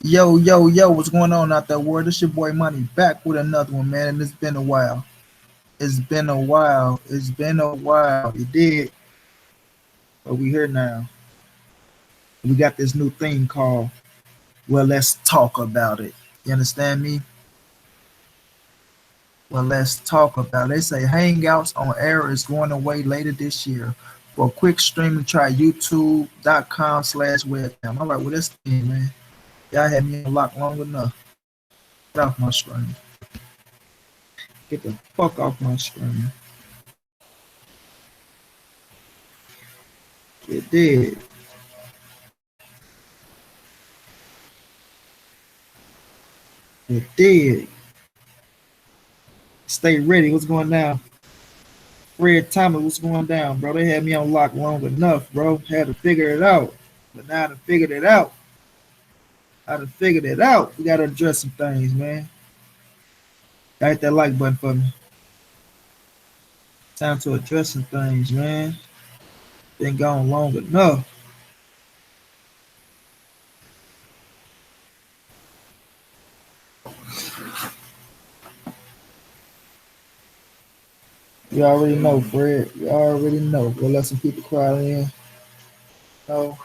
Yo, yo, yo, what's going on out there, world? This your boy Money back with another one, man. And it's been a while. It's been a while. It's been a while. You did, but we here now. We got this new thing called, well, let's talk about it. You understand me? Well, let's talk about it. They say Hangouts on Air is going away later this year. For quick streaming, try youtube.com/webcam. All right, well, this thing, man. Y'all had me unlocked long enough. Get off my screen. Get the fuck off my screen. It did. It did. Stay ready. What's going down? Fred Thomas, what's going down, bro? They had me on lock long enough, bro. Had to figure it out. But now I done figured it out. I done figured it out. We gotta address some things, man. Hit that like button for me. Time to address some things, man. Been gone long enough. You already know, Fred. You already know. We'll let some people cry in. No.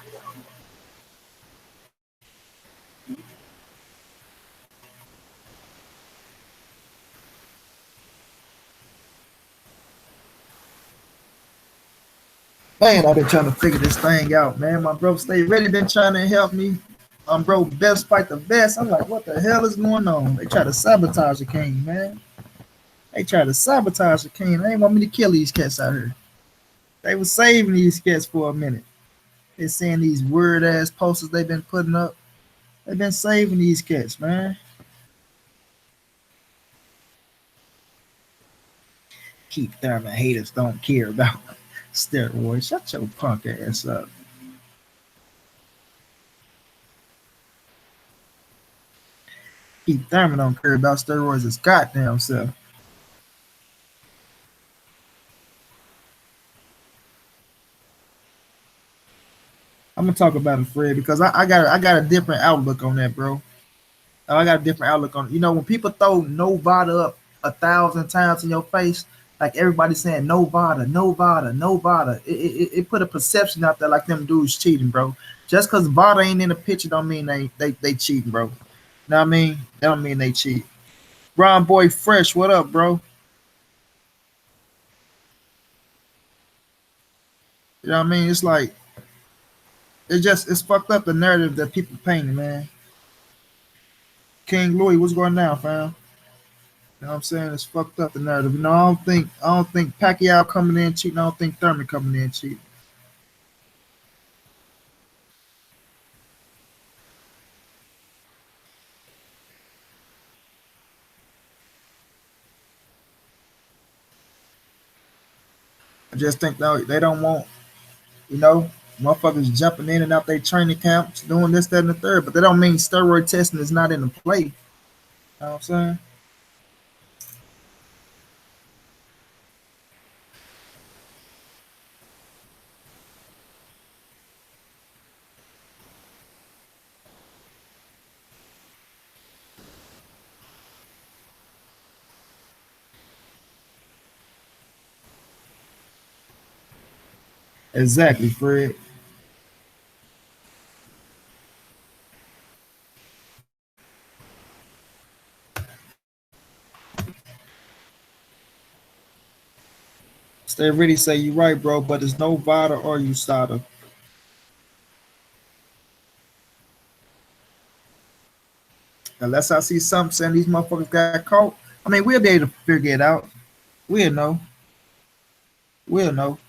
Man, I've been trying to figure this thing out, man. My bro Stay Ready been trying to help me. Bro, best fight the best. I'm like, what the hell is going on? They try to sabotage the king, man. They try to sabotage the king. They ain't want me to kill these cats out here. They was saving these cats for a minute. They seeing these weird ass posters they've been putting up. They've been saving these cats, man. Keep Thurman haters don't care about steroids. Shut your punk ass up. Keith Thurman don't care about steroids his goddamn self. I'm gonna talk about it, Fred, because I got a different outlook on that, bro. I got a different outlook on it. You know, when people throw Novada up 1,000 times in your face, like everybody saying Novada, Novada, Novada, it put a perception out there like them dudes cheating, bro. Just because Vada ain't in the picture don't mean they cheating, bro. You know what I mean? That don't mean they cheat. Ron Boy Fresh, what up, bro? You know what I mean? It's like it's fucked up the narrative that people painting, man. King Louis, what's going on, fam? You know what I'm saying? It's fucked up the narrative. You know, I don't think Pacquiao coming in cheating. I don't think Thurman coming in cheating. I just think they don't want, you know, motherfuckers jumping in and out their training camps, doing this, that, and the third. But that don't mean steroid testing is not in the play. You know what I'm saying? Exactly, Fred. Stay ready, say you right, bro, but it's no Vada or USADA. Unless I see something saying these motherfuckers got caught. I mean, we'll be able to figure it out. We'll know. We'll know.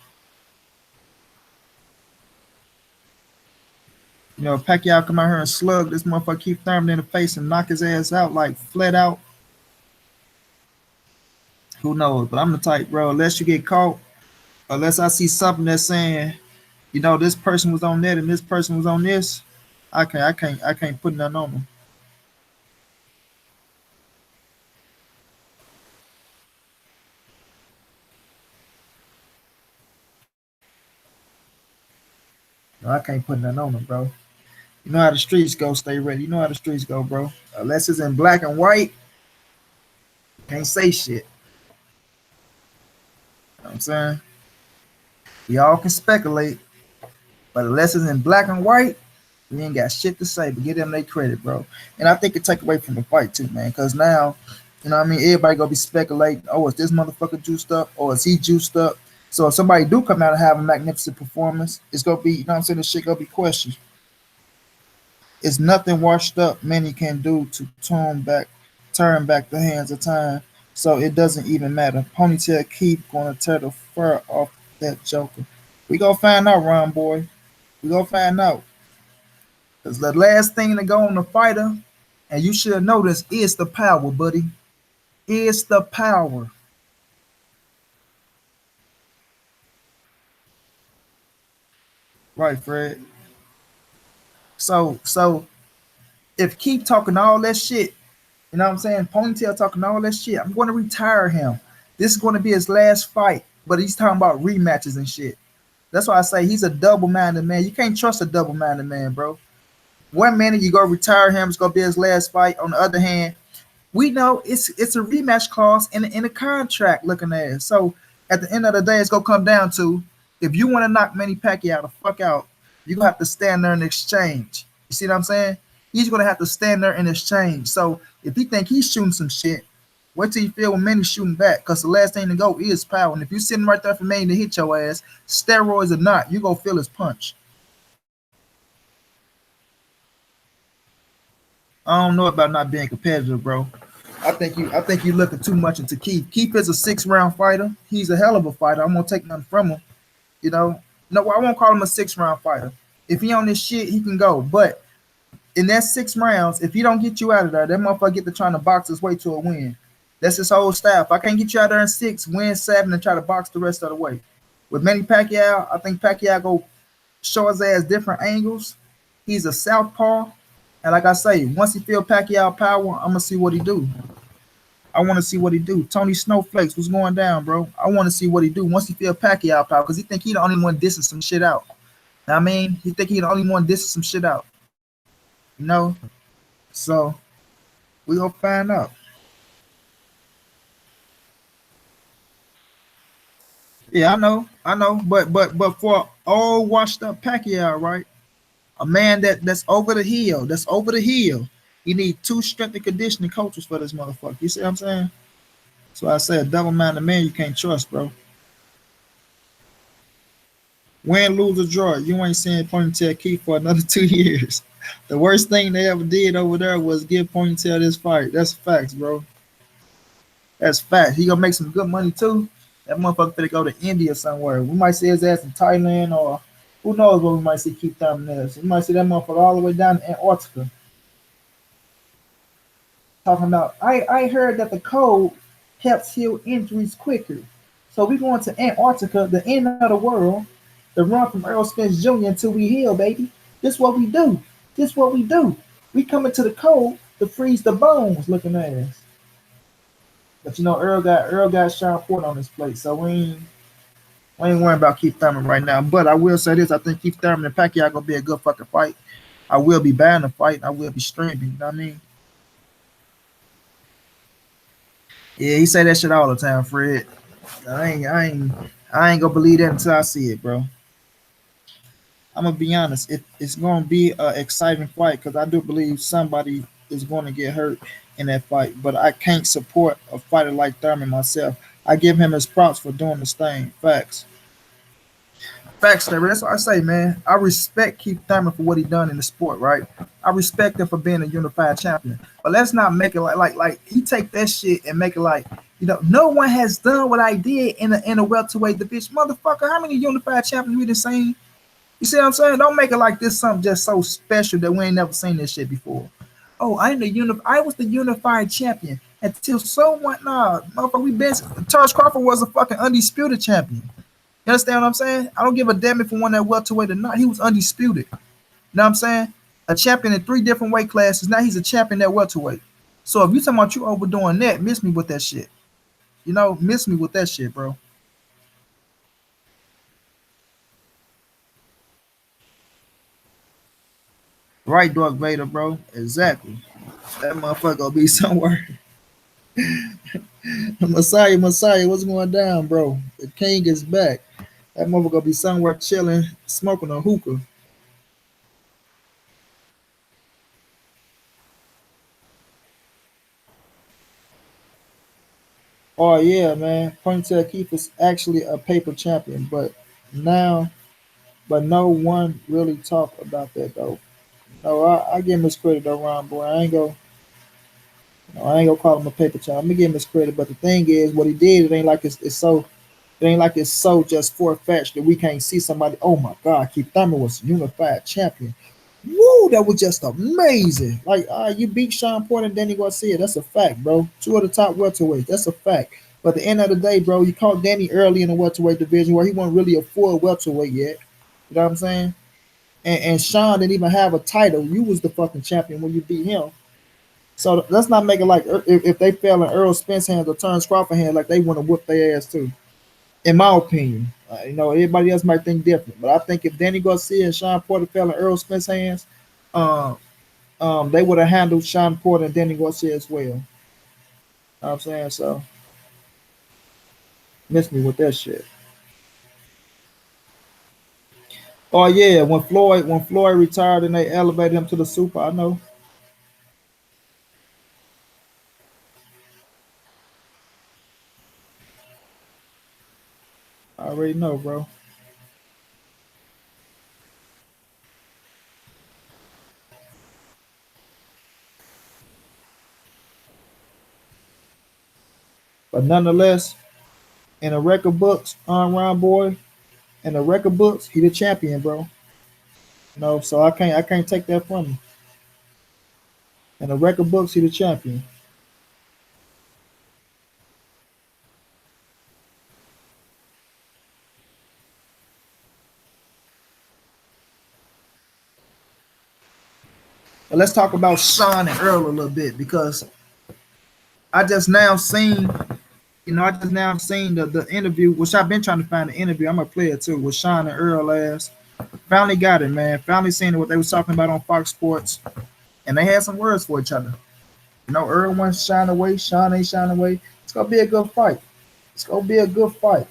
You know, if Pacquiao come out here and slug this motherfucker Keith Thurman in the face and knock his ass out like flat out, who knows? But I'm the type, bro, unless you get caught, unless I see something that's saying, you know, this person was on that and this person was on this, I can't put nothing on them. No, I can't put nothing on them, bro. You know how the streets go. Stay ready. You know how the streets go, bro. Unless it's in black and white, can't say shit. You know what I'm saying? Y'all can speculate, but unless it's in black and white, we ain't got shit to say. But give them their credit, bro. And I think it take away from the fight too, man. Because now, you know what I mean? Everybody gonna be speculating. Oh, is this motherfucker juiced up, or is he juiced up? So if somebody do come out and have a magnificent performance, it's gonna be, you know what I'm saying? This shit gonna be questioned. It's nothing washed up many can do to turn back the hands of time. So it doesn't even matter. Ponytail keep gonna tear the fur off that joker. We gonna find out, Ron boy. We gonna find out. Cause the last thing to go on the fighter, and you should know this, is the power, buddy. Is the power. Right, Fred. So if keep talking all that shit, you know what I'm saying? Ponytail talking all that shit. I'm going to retire him. This is going to be his last fight, but he's talking about rematches and shit. That's why I say he's a double-minded man. You can't trust a double-minded man, bro. One minute you go retire him, it's gonna be his last fight. On the other hand, we know it's a rematch clause in the contract looking at it. So at the end of the day, it's gonna come down to if you want to knock Manny Pacquiao the fuck out, you're gonna have to stand there and exchange. You see what I'm saying? He's gonna have to stand there and exchange. So if he think he's shooting some shit, wait till you feel when Manny's shooting back, because the last thing to go is power. And if you're sitting right there for Manny to hit your ass, steroids or not, you gonna feel his punch. I don't know about not being competitive, bro. I think you looking too much into Keith. Keith is a 6 round fighter. He's a hell of a fighter. I'm gonna take nothing from him. You know, no, I won't call him a 6 round fighter. If he on this shit, he can go. But in that 6 rounds, if he don't get you out of there, that motherfucker get to trying to box his way to a win. That's his whole style. If I can't get you out there in 6, win 7, and try to box the rest of the way. With Manny Pacquiao, I think Pacquiao go show his ass different angles. He's a southpaw, and like I say, once he feel Pacquiao power, I'm gonna see what he do. I want to see what he do. Tony Snowflakes, what's going down, bro? I want to see what he do once he feel Pacquiao power, because he think he the only one dissing some shit out. Know what I mean, he think he the only one dissing some shit out. You know, so we gonna find out. Yeah, I know, but for old washed up Pacquiao, right? A man that's over the hill, that's over the hill. You need 2 strength and conditioning coaches for this motherfucker. You see what I'm saying? So I say a double-minded man you can't trust, bro. Win, lose, or draw, you ain't seeing Ponytail Keith for another 2 years. The worst thing they ever did over there was give Ponytail this fight. That's facts, bro. That's facts. He gonna make some good money too. That motherfucker finna go to India somewhere. We might see his ass in Thailand, or who knows what we might see Keith Thurman as. We might see that motherfucker all the way down to Antarctica. Talking about, I heard that the cold helps heal injuries quicker. So we going to Antarctica, the end of the world, to run from Earl Spence Jr. until we heal, baby. This what we do. This what we do. We come into the cold to freeze the bones, looking at us. But you know, Earl got Sean Ford on his plate, so we ain't worrying about Keith Thurman right now. But I will say this: I think Keith Thurman and Pacquiao gonna be a good fucking fight. I will be buying the fight. I will be streaming. You know what I mean? Yeah, he say that shit all the time, Fred. I ain't gonna believe that until I see it, bro. I'm gonna be honest. It's gonna be an exciting fight because I do believe somebody is going to get hurt in that fight. But I can't support a fighter like Thurman myself. I give him his props for doing this thing. Facts. Facts, Trevor. That's what I say, man. I respect Keith Thurman for what he done in the sport, right? I respect him for being a unified champion. But let's not make it like he take that shit and make it like, no one has done what I did in a welterweight division. Motherfucker, how many unified champions we done seen? You see what I'm saying? Don't make it like this something just so special that we ain't never seen this shit before. Oh, I was the unified champion until someone, nah, motherfucker, we been. Charles Crawford was a fucking undisputed champion. You understand what I'm saying? I don't give a damn if he won that welterweight or not. He was undisputed. You know what I'm saying? A champion in 3 different weight classes. Now he's a champion at welterweight. So if you talking about you overdoing that, miss me with that shit. Miss me with that shit, bro. Right, Dark Vader, bro. Exactly. That motherfucker gonna be somewhere. Messiah, what's going down, bro? The king is back. That motherfucker gonna be somewhere chilling, smoking a hookah. Oh yeah, man. Ponytail Keith is actually a paper champion, now, but no one really talk about that though. No, I give him his credit though, Ron boy. I ain't gonna call him a paper champion. I'm gonna give him his credit, but the thing is, what he did, it ain't like it ain't like it's so just for fetched that we can't see somebody. Oh my God, Keith Thurman was unified champion. Woo, that was just amazing. Like, you beat Sean Porter and Danny Garcia. That's a fact, bro. Two of the top welterweights. That's a fact. But at the end of the day, bro, you caught Danny early in the welterweight division where he wasn't really a full welterweight yet. You know what I'm saying? And Sean didn't even have a title. You was the fucking champion when you beat him. So let's not make it like if they fell in Earl Spence hands or Terrence Crawford hands, like they want to whoop their ass too. In my opinion, everybody else might think different, but I think if Danny Garcia and Sean Porter fell in Earl Spence hands, um, they would have handled Sean Porter and Danny Garcia as well. You know what I'm saying? So miss me with that shit. Oh yeah, when Floyd retired and they elevated him to the super, I know. I already know, bro. But nonetheless, in the record books, on Round Boy, in the record books, he the champion, bro. So I can't take that from him. In the record books, he the champion. But let's talk about Sean and Earl a little bit because I just now seen, I just now seen the interview, which I've been trying to find the interview. I'm gonna play it too with Sean and Earl last. Finally got it, man. Finally seen what they was talking about on Fox Sports, and they had some words for each other. Earl wants to shine away, Sean ain't shining away. It's gonna be a good fight. It's gonna be a good fight.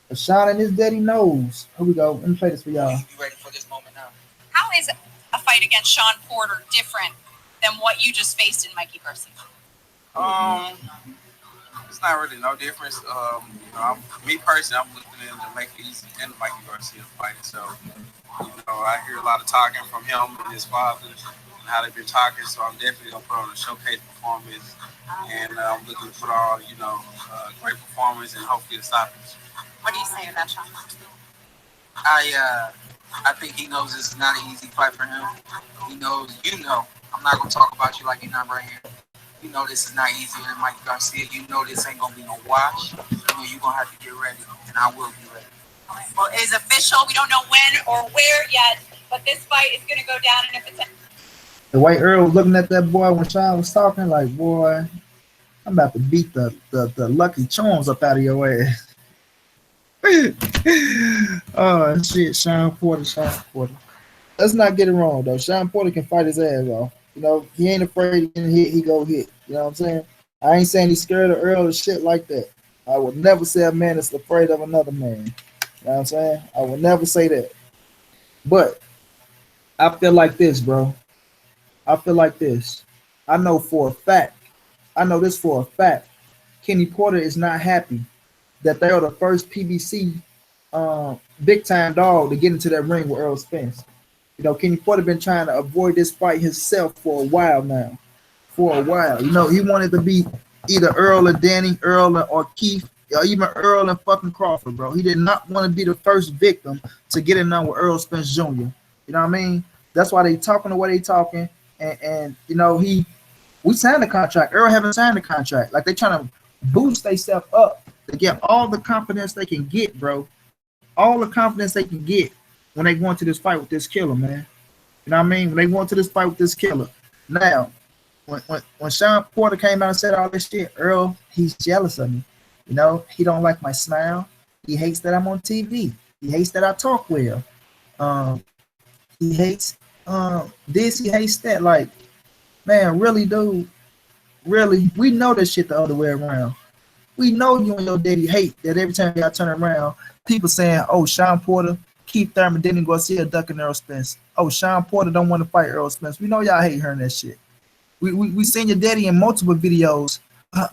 But Sean and his daddy knows. Here we go. Let me play this for y'all. You ready for this moment now? How is a fight against Sean Porter different than what you just faced in Mikey Garcia? It's not really no difference. Me personally, I'm looking into Mikey and Mikey Garcia fighting. So, I hear a lot of talking from him and his father and how they've been talking. So I'm definitely gonna put on a showcase performance, and I'm looking to put on, great performance and hopefully a stoppage. What do you say about Sean? I think he knows this is not an easy fight for him. He knows, I'm not gonna talk about you like you're not right here. You know this is not easy than Mike Garcia. You know this ain't gonna be no wash. You're gonna have to get ready, and I will be ready. Well, it is official. We don't know when or where yet, but this fight is gonna go down, and if it's the way Earl was looking at that boy when Sean was talking, like, boy, I'm about to beat the Lucky Charms up out of your ass. Oh shit, Sean Porter. Let's not get it wrong though. Sean Porter can fight his ass off. He ain't afraid to hit, he go hit. You know what I'm saying? I ain't saying he's scared of Earl or shit like that. I would never say a man is afraid of another man. You know what I'm saying? I would never say that. But I feel like this, bro. I feel like this. I know for a fact. I know this for a fact. Kenny Porter is not happy that they are the first PBC big time dog to get into that ring with Earl Spence. Kenny Porter been trying to avoid this fight himself for a while now. For a while. He wanted to be either Earl or Danny, Earl or Keith, or even Earl and fucking Crawford, bro. He did not want to be the first victim to get in there with Earl Spence Jr. You know what I mean? That's why they talking the way they talking. And we signed the contract. Earl haven't signed the contract. Like they trying to boost themselves up to get all the confidence they can get, bro. All the confidence they can get when they go into this fight with this killer, man. You know what I mean? When they go into this fight with this killer. Now, when Sean Porter came out and said all this shit, Earl, he's jealous of me. He don't like my smile. He hates that I'm on TV. He hates that I talk well. He hates This he hates that. Like, man, really, dude, really, we know that shit the other way around. We know you and your daddy hate that every time y'all turn around, people saying, "Oh, Sean Porter, Keith Thurman, Denny Garcia, ducking Earl Spence. Oh, Sean Porter don't want to fight Earl Spence." We know y'all hate hearing that shit. We seen your daddy in multiple videos.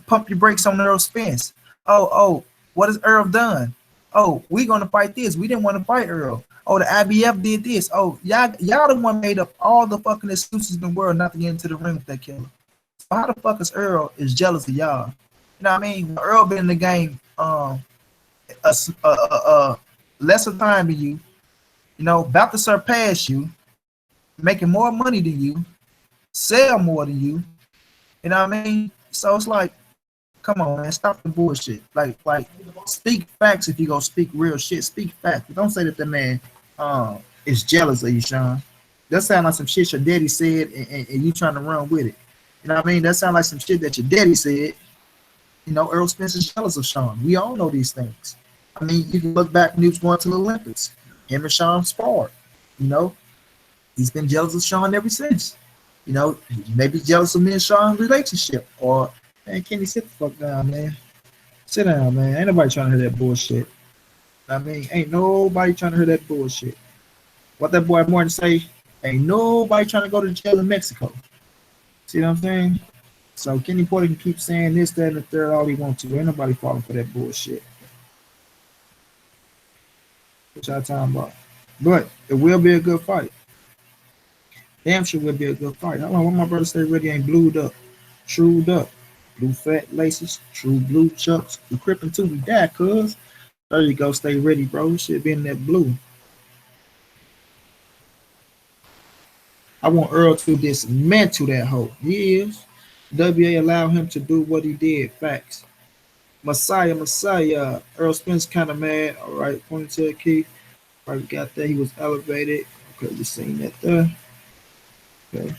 Pump your brakes on Earl Spence. Oh, what has Earl done? Oh, we gonna fight this. We didn't want to fight Earl. Oh, the IBF did this. Oh, y'all the one made up all the fucking excuses in the world not to get into the ring with that killer. So how the fuck is Earl is jealous of y'all? You know what I mean? Earl been in the game lesser time than you. You know, about to surpass you, making more money than you, sell more than you. You know what I mean? So it's like, come on, man, stop the bullshit. Like, speak facts if you gonna speak real shit. Speak facts. Don't say that the man is jealous of you, Sean. That sound like some shit your daddy said, and you trying to run with it. You know what I mean? That sound like some shit that your daddy said. You know, Earl Spence is jealous of Sean. We all know these things. I mean, you can look back when he was going to the Olympics. Him and Sean sparred. You know, he's been jealous of Sean ever since. You know, he may be jealous of me and Sean's relationship. Or, man, Kenny, sit the fuck down, man. Sit down, man. Ain't nobody trying to hear that bullshit. I mean, ain't nobody trying to hear that bullshit. What that boy Martin say, ain't nobody trying to go to jail in Mexico. See what I'm saying? So Kenny Porter can keep saying this, that, and the third all he wants to. Ain't nobody falling for that bullshit. What y'all talking about? But it will be a good fight. Damn sure will be a good fight. Hold on, when my brother stay ready ain't blued up, trued up. Blue fat laces, true blue chucks. You crippin' till we die, cuz. There you go, stay ready, bro. Should be in that blue. I want Earl to dismantle that hoe. He is. WA allowed him to do what he did. Facts. Messiah. Earl Spence kind of mad. All right, ponytail Keith. All right, we got that. He was elevated. Okay, we seen that there. Okay.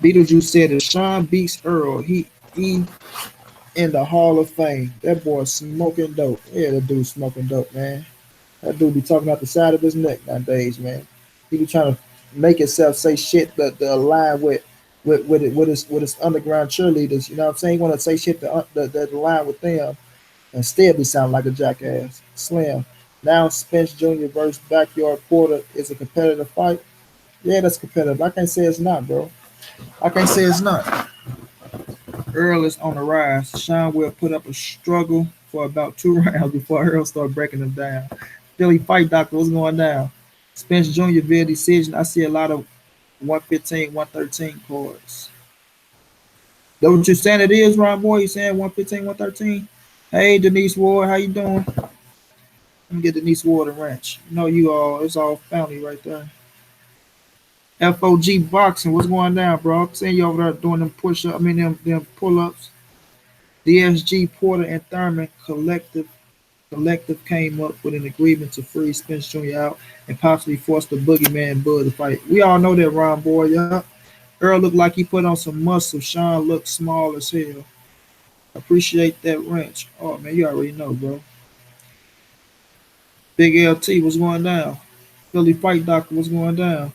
Beetlejuice said if Sean beats Earl, he in the Hall of Fame. That boy smoking dope. Yeah, that dude smoking dope, man. That dude be talking out the side of his neck nowadays, man. He be trying to make himself say shit that align with his underground cheerleaders. You know what I'm saying? He want to say shit that align with them and still be sounding like a jackass. Slim. Now Spence Jr. versus Backyard Porter is a competitive fight. Yeah, that's competitive. I can't say it's not, bro. I can't say it's not. Earl is on the rise. Sean will put up a struggle for about 2 rounds before Earl start breaking them down. Philly Fight Doctor, what's going down? Spence Jr. via decision. I see a lot of 115, 113 cards. That what you saying it is, Ron Boy? You saying 115, 113? Hey, Denise Ward, how you doing? Let me get Denise Ward a wrench. You know you all, it's all family right there. FOG Boxing, what's going down, bro? I'm seeing you over there doing them push-ups, them pull-ups. DSG, Porter, and Thurman collective came up with an agreement to free Spence Jr. out and possibly force the boogeyman Bud to fight. We all know that, Ron Boy, yeah. Earl looked like he put on some muscle. Sean looked small as hell. Appreciate that wrench. Oh, man, you already know, bro. Big LT, what's going down? Philly Fight Doctor, what's going down?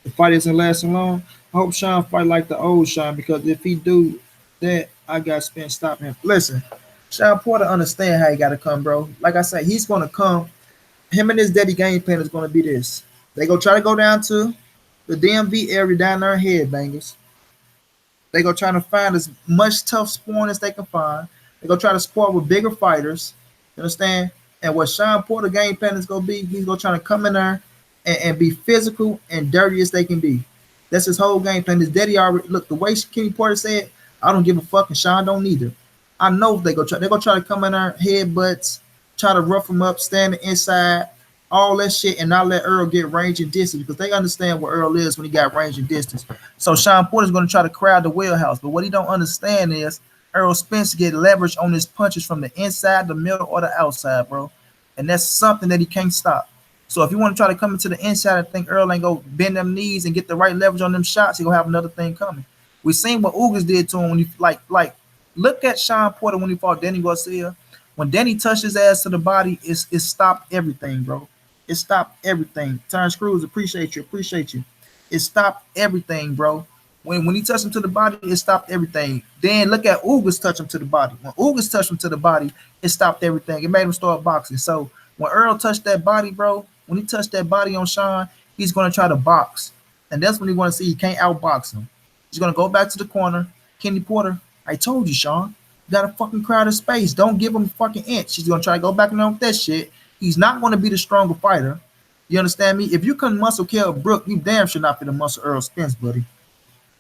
The fight isn't lasting long. I hope Sean fight like the old Sean, because if he do that, I got Spence stop him. Listen, Sean Porter understand how he got to come, bro. Like I said, he's going to come. Him and his daddy game plan is going to be this. They go try to go down to the DMV area down there in Headbangers. They go try to find as much tough sparring as they can find. They go try to spar with bigger fighters. You understand? And what Sean Porter game plan is going to be, he's going to try to come in there and be physical and dirty as they can be. That's his whole game plan. His daddy already, look, the way Kenny Porter said, I don't give a fuck, and Sean don't either. I know they're going to try to come in there, headbutts, try to rough him up, stand inside, all that shit, and not let Earl get range and distance, because they understand where Earl is when he got range and distance. So Sean Porter's going to try to crowd the wheelhouse, but what he don't understand is Earl Spence get leverage on his punches from the inside, the middle, or the outside, bro. And that's something that he can't stop. So if you want to try to come into the inside and think Earl ain't go bend them knees and get the right leverage on them shots, he gonna have another thing coming. We seen what Ugas did to him when he like look at Sean Porter when he fought Danny Garcia. When Danny touched his ass to the body, it stopped everything, bro. It stopped everything. Terrence Crews, appreciate you, appreciate you. It stopped everything, bro. When he touched him to the body, it stopped everything. Then look at Ugas touch him to the body. When Ugas touched him to the body, it stopped everything. It made him start boxing. So when Earl touched that body, bro, when he touched that body on Sean, he's gonna try to box. And that's when he wanna see he can't outbox him. He's gonna go back to the corner. Kenny Porter, I told you, Sean, you got a fucking crowded space. Don't give him a fucking inch. He's gonna try to go back in there with that shit. He's not gonna be the stronger fighter. You understand me? If you couldn't muscle Kell Brook, you damn should not be the muscle Earl Spence, buddy.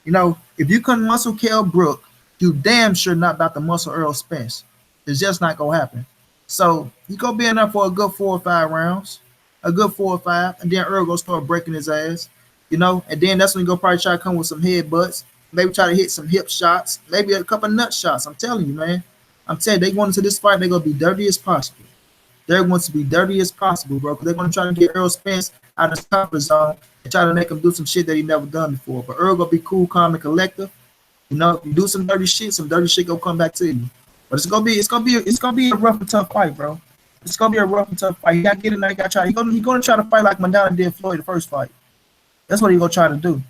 You know, if you couldn't muscle Kell Brook, you damn sure not about to muscle Earl Spence. It's just not gonna happen. So you gonna be in there for a good 4 or 5 rounds, a good 4 or 5, and then Earl gonna start breaking his ass. You know, and then that's when you go probably try to come with some headbutts, maybe try to hit some hip shots, maybe a couple nut shots. I'm telling you, man. I'm telling you, they going into this fight, they're gonna be dirty as possible. They're going to be dirty as possible, bro, because they're going to try to get Earl Spence out of his comfort zone and try to make him do some shit that he never done before. But Earl gonna be cool, calm, and collective. You know, if you do some dirty shit gonna come back to you. But it's gonna be a rough and tough fight, bro. It's gonna be a rough and tough fight. You gotta get in there, you gotta try. He's gonna try to fight like Mandela did Floyd the first fight. That's what he gonna try to do.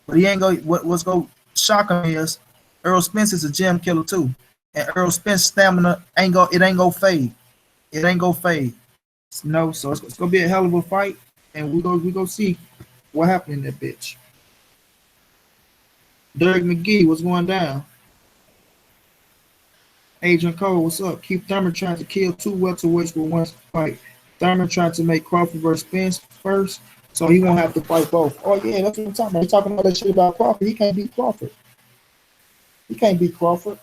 But he ain't gonna. What's gonna shock him is Earl Spence is a gym killer too, and Earl Spence stamina ain't gonna fade. It ain't gonna fade. You know, so it's gonna be a hell of a fight, and we go see what happened in that bitch. Derek McGee, what's going down? Agent Cole, what's up? Keith Thurman trying to kill 2 welterweights with 1 fight. Thurman trying to make Crawford versus Spence first, so he won't have to fight both. Oh yeah, that's what I'm talking about. He's talking about that shit about Crawford. He can't beat Crawford. He can't beat Crawford.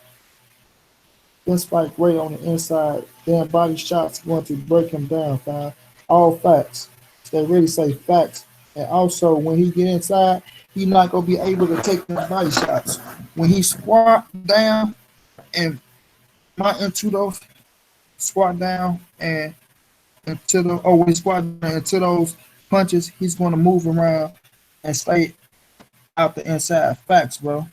This fight great on the inside. Damn body shots going to break him down, fam. All facts. They really say facts. And also, when he get inside, he not gonna be able to take them body shots. When he squat down and not into those squat down and into the when he squat down into those punches, he's gonna move around and stay out the inside. Facts, bro.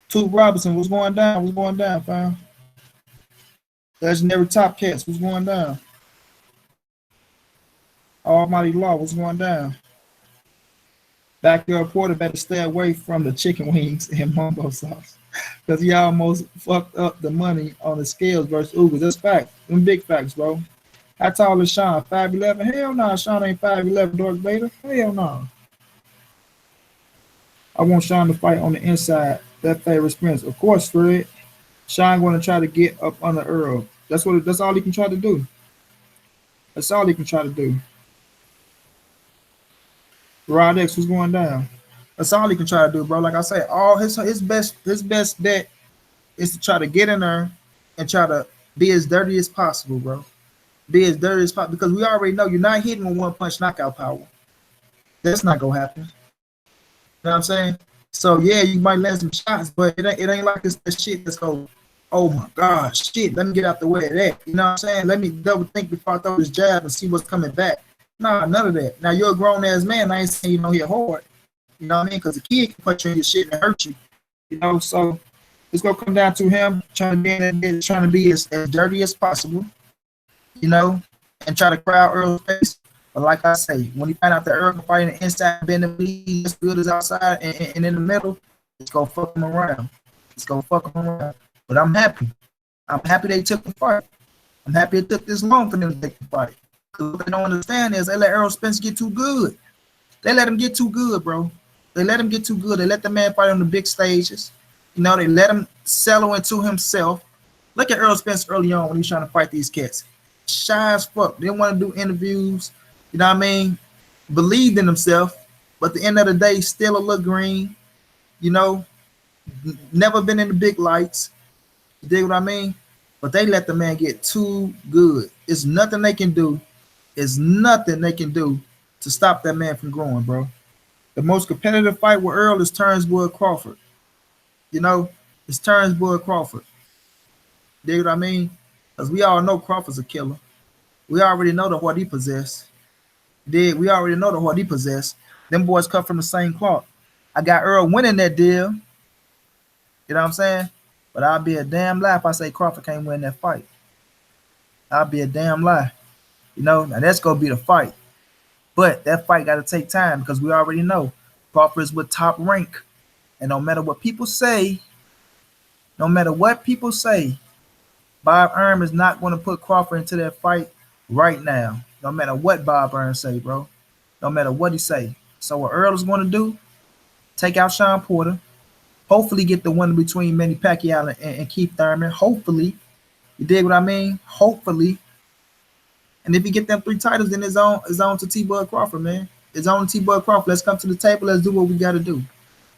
Toot Robinson, what's going down? What's going down, fam? Legendary Top Cats, what's going down? Almighty Law, what's going down? Backyard Porter better stay away from the chicken wings and mumbo sauce because he almost fucked up the money on the scales versus Ugas. That's fact. Them big facts, bro. How tall is Sean? 5'11"? Hell no, Sean ain't 5'11", Dark Vader. Hell no. I want Sean to fight on the inside. That favorite Spence. Of course, Fred. Sean going to try to get up under Earl. That's all he can try to do. That's all he can try to do. Rod X was going down. That's all he can try to do, bro. Like I say, all his best bet is to try to get in there and try to be as dirty as possible, bro. Be as dirty as possible because we already know you're not hitting with 1-punch knockout power. That's not gonna happen. You know what I'm saying? So yeah, you might land some shots, but it ain't like it's that shit that's go, oh my gosh, shit, let me get out the way of that. You know what I'm saying? Let me double think before I throw this jab and see what's coming back. Nah, none of that. Now you're a grown ass man. I ain't saying you don't hit hard. You know what I mean? Because a kid can punch you in your shit and hurt you. You know, so it's gonna come down to him trying to be as dirty as possible. You know, and try to crowd Earl's face. But like I say, when he find out that Earl can fight in the inside, bend the knee as good as outside and in the middle, it's gonna fuck him around. It's gonna fuck him around. But I'm happy. I'm happy they took the fight. I'm happy it took this long for them to take the fight. Because what they don't understand is they let Earl Spence get too good. They let him get too good, bro. They let him get too good. They let the man fight on the big stages. You know, they let him settle into himself. Look at Earl Spence early on when he was trying to fight these cats. Shy as fuck. Didn't want to do interviews. You know what I mean? Believed in himself. But at the end of the day, still a little green. You know, never been in the big lights. You dig what I mean? But they let the man get too good. It's nothing they can do. It's nothing they can do to stop that man from growing, bro. The most competitive fight with Earl is Turnswood Crawford. You know, it's Turnswood Crawford. Dig what I mean? Because we all know Crawford's a killer. We already know what he possessed. We already know what he possessed. Them boys cut from the same cloth. I got Earl winning that deal. You know what I'm saying? But I'll be a damn lie if I say Crawford can't win that fight. I'll be a damn lie. And that's gonna be the fight. But that fight got to take time because we already know Crawford is with top rank, and no matter what people say, no matter what people say, Bob Erm is not going to put Crawford into that fight right now. No matter what Bob Erm say, bro. No matter what he say. So what Earl is going to do? Take out Sean Porter. Hopefully get the one between Manny Pacquiao and Keith Thurman. Hopefully, you dig what I mean? Hopefully, and if he get them three titles, then it's on to T. Bud Crawford, man. It's on to T. Bud Crawford. Let's come to the table. Let's do what we got to do.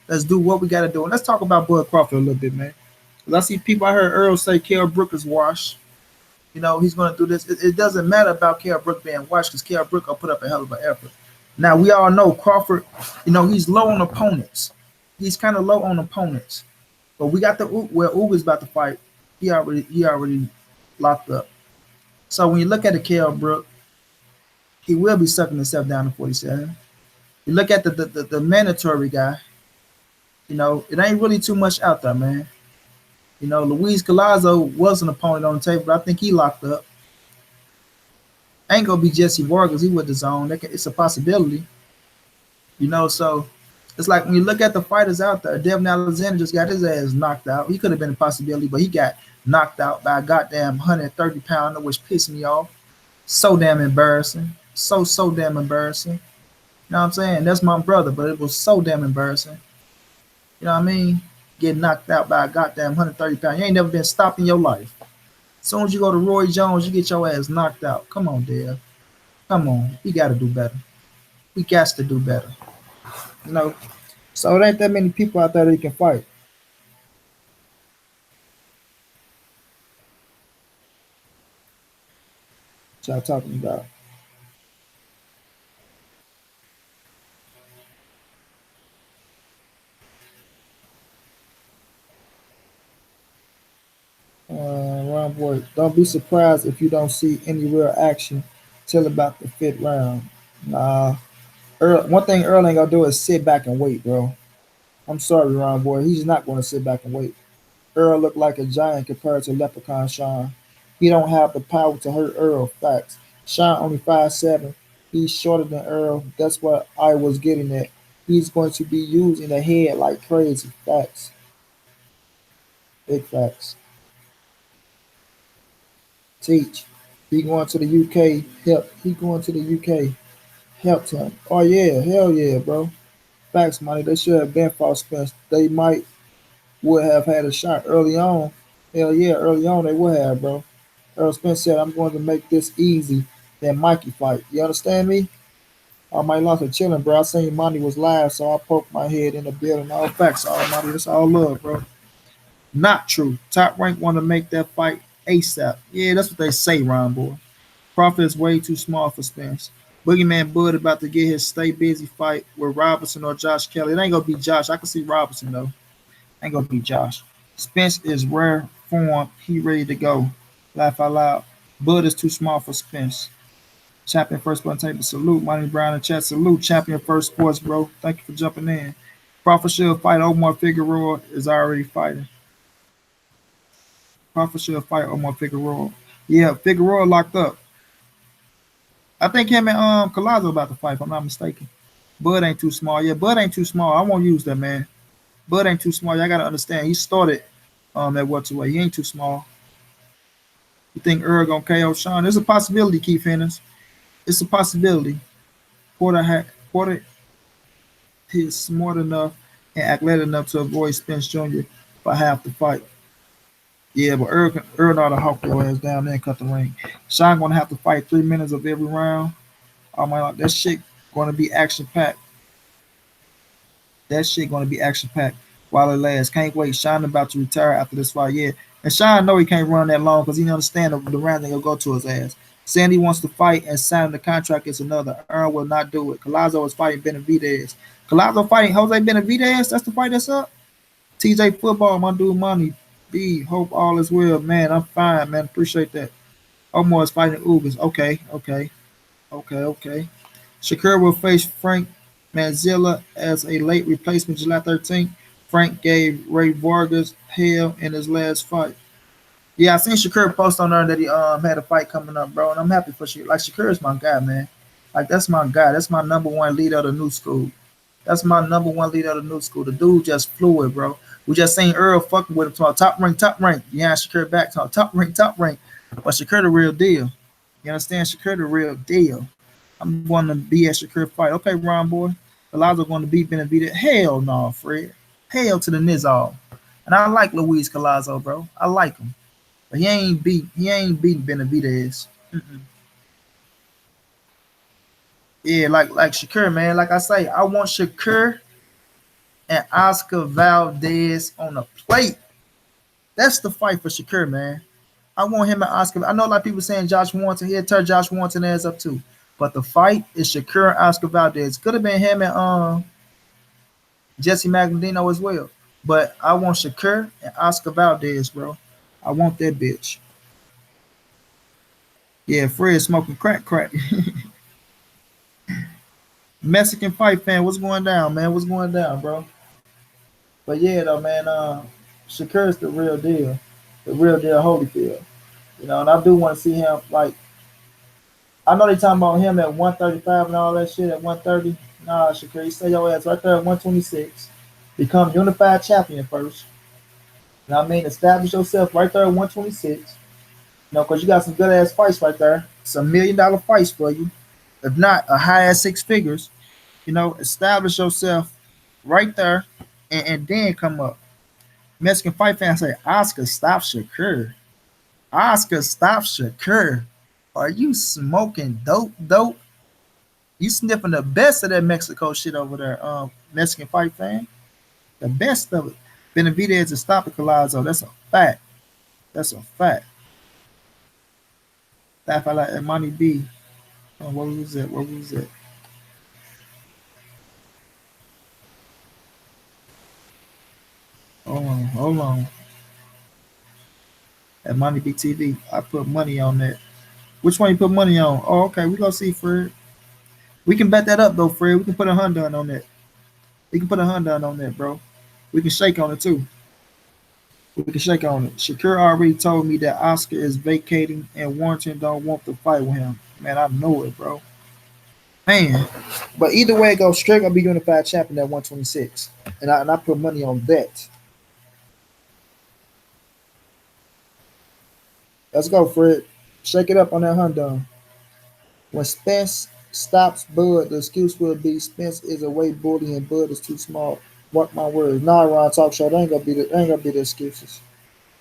Let's do what we got to do. And let's talk about Bud Crawford a little bit, man. Because I see people. I heard Earl say Kell Brook is washed. He's going to do this. It doesn't matter about Kell Brook being washed because Kell Brook will put up a hell of an effort. Now we all know Crawford. He's low on opponents. He's kind of low on opponents. But we got Uga's about to fight. He already locked up. So when you look at the Kell Brook, he will be sucking himself down to 47. You look at the mandatory guy, it ain't really too much out there, man. Luis Collazo was an opponent on the table, but I think he locked up. Ain't gonna be Jesse Vargas, he with the zone. It's a possibility, so it's like when you look at the fighters out there, Devin Alexander just got his ass knocked out. He could have been a possibility, but he got knocked out by a goddamn 130 pounder, which pissed me off. So damn embarrassing. So damn embarrassing. You know what I'm saying? That's my brother, but it was so damn embarrassing. You know what I mean? Getting knocked out by a goddamn 130 pound. You ain't never been stopped in your life. As soon as you go to Roy Jones, you get your ass knocked out. Come on, Dale. Come on. We got to do better. We got to do better. You know? So it ain't that many people out there that can fight. What y'all talking about? Ron Boy, don't be surprised if you don't see any real action till about the fifth round. Nah, one thing Earl ain't gonna do is sit back and wait, bro. I'm sorry, Ron Boy. He's not gonna sit back and wait. Earl looked like a giant compared to Leprechaun Sean. He don't have the power to hurt Earl. Facts. Sean only 5'7". He's shorter than Earl. That's what I was getting at. He's going to be used in the head like crazy. Facts. Big facts. Teach. He going to the UK. Help. He going to the UK. Helped him. Oh yeah, hell yeah, bro. Facts, money. They should have been false Spence. They might would have had a shot early on. Hell yeah, early on they would have, bro. Earl Spence said, "I'm going to make this easy." Then Mikey fight. You understand me? All my lots of chilling, bro. I seen money was live, so I poked my head in the building. All facts, all money. That's all love, bro. Not true. Top rank want to make that fight ASAP. Yeah, that's what they say, Ron boy. Crawford is way too small for Spence. Boogeyman Bud about to get his stay busy fight with Robinson or Josh Kelly. It ain't gonna be Josh. I can see Robinson though. Ain't gonna be Josh. Spence is rare form. He ready to go. Laugh out loud. Bud is too small for Spence. Champion first button table. Salute. Money Brown in chat. Salute. Champion first sports, bro. Thank you for jumping in. Crawford should fight. Omar Figueroa is already fighting. Crawford should fight Omar Figueroa. Yeah, Figueroa locked up. I think him and Collazo about to fight, if I'm not mistaken. Bud ain't too small. Yeah, Bud ain't too small. I won't use that, man. Bud ain't too small. Y'all gotta understand. He started at welterweight. He ain't too small. You think Earl gonna KO Sean? There's a possibility, Keith Henners. It's a possibility. Porter is smart enough and athletic enough to avoid Spence Jr. for half the fight. Yeah, but Earl ought to hawk your ass down there and cut the ring. Sean gonna have to fight 3 minutes of every round. Oh my god, that shit gonna be action packed. That shit gonna be action packed while it lasts. Can't wait. Sean about to retire after this fight. Yeah, and Sean know he can't run that long because he understand the round ain't gonna go to his ass. Sandy wants to fight and sign the contract is another. Earl will not do it. Collazo is fighting Benavidez. Collazo fighting Jose Benavidez. That's the fight that's up. TJ Football, my dude, money. B, hope all is well, man. I'm fine, man. Appreciate that. Omar is fighting Ubers. Okay. Shakur will face Frank Manzilla as a late replacement July 13th. Frank gave Ray Vargas hell in his last fight. Yeah, I seen Shakur post on there that he had a fight coming up, bro, and I'm happy for Shakur. Like Shakur is my guy, man. Like that's my guy. That's my number one leader of the new school. That's my number one leader of the new school. The dude just fluid, bro. We just seen Earl fucking with him to top rank, top rank. Yeah, Shakur back to top rank, top rank. But Shakur the real deal. You understand? Shakur the real deal. I'm going to be at Shakur fight. Okay, Ron boy. Alonzo going to beat Benavidez. Hell no, Fred. Hell to the Nizal. And I like Luis Collazo, bro. I like him. But he ain't beating Benavidez. Mm-mm. Yeah, like Shakur, man. Like I say, I want Shakur and Oscar Valdez on the plate. That's the fight for Shakur, man. I want him and Oscar. I know a lot of people saying Josh Warrington. He'll turn Josh Warrington ass up too. But the fight is Shakur and Oscar Valdez. Could have been him and Jesse Magdaleno as well. But I want Shakur and Oscar Valdez, bro. I want that bitch. Yeah, Fred smoking crack crack. Mexican fight fan, what's going down, man? What's going down, bro? But yeah, though, man, Shakur's the real deal Holyfield. You know, and I do want to see him. Like, I know they talking about him at 135 and all that shit at 130. Nah, Shakur, you stay your ass right there at 126. Become unified champion first. You know what I mean? Establish yourself right there at 126. You know, because you got some good ass fights right there. Some $1 million fights for you. If not, a high ass six figures. You know, establish yourself right there and then come up. Mexican fight fans say, Oscar, stop Shakur. Oscar, stop Shakur. Are you smoking dope? You sniffing the best of that Mexico shit over there, Mexican fight fan. The best of it. Benavidez is stopping Collazo. That's a fact. That's a fact. That fella like Money B. Oh, what was it? What was it? Hold on, hold on. At Money B TV. I put money on that. Which one you put money on? Oh, okay. We gonna see, Fred. We can bet that up though, Fred. We can put $100 on that. We can put $100 on that, bro. We can shake on it too. We can shake on it. Shakur already told me that Oscar is vacating and Warrington don't want to fight with him. Man, I know it, bro. Man. But either way it goes, straight gonna be unified champion at 126. And I put money on that. Let's go, Fred. Shake it up on that Hyundai. When Spence stops Bud, the excuse will be Spence is away bully and Bud is too small. What my words. Nah, Ron Talk Show. They ain't gonna be the excuses.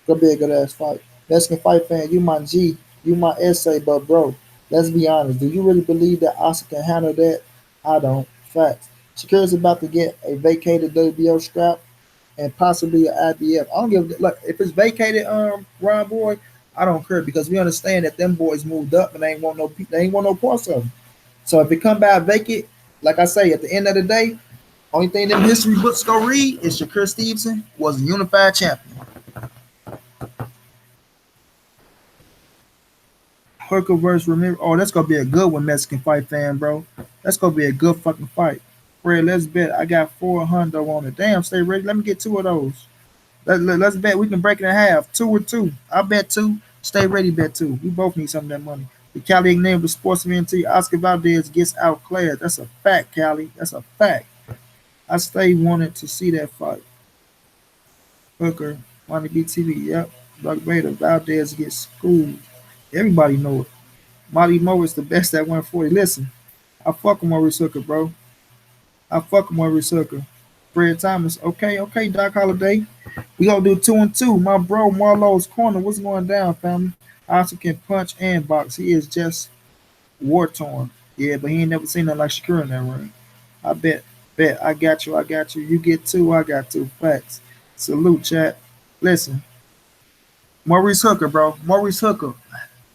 Gonna be a good ass fight. Mexican fight fan, you my G, you my essay, but bro, let's be honest. Do you really believe that Oscar can handle that? I don't. Facts. Shakur is about to get a vacated WBO strap and possibly an IBF. I don't give look if it's vacated, Ron Boy, I don't care because we understand that them boys moved up and they ain't want no parts of them. So if it come by vacant, like I say, at the end of the day, only thing them history books go read is Shakur Stevenson was a unified champion. Hooker versus Ramirez. Oh, that's gonna be a good one, Mexican fight fan, bro. That's gonna be a good fucking fight. Fred, let's bet. I got 400 on it. Damn, stay ready. Let me get two of those. Let's bet. We can break it in half. Two or two. I bet two. Stay ready, bet two. We both need some of that money. The Cali name of the sportsman to Oscar Valdez gets outclassed. That's a fact, Cali. That's a fact. I stay wanted to see that fight. Hooker, Money BTV. Yep. Buck Vader. Valdez gets schooled. Everybody know it. Molly Moe is the best at 140. Listen, I fuck with Maurice Hooker, bro. I fuck with Maurice Hooker. Fred Thomas. Okay, Doc Holiday. We gonna do 2-2. My bro Marlowe's corner. What's going down, family? I also can punch and box. He is just war torn. Yeah, but he ain't never seen nothing like Shakur in that ring. I bet. I got you. I got you. You get two. I got two. Facts. Salute, chat. Listen, Maurice Hooker, bro. Maurice Hooker.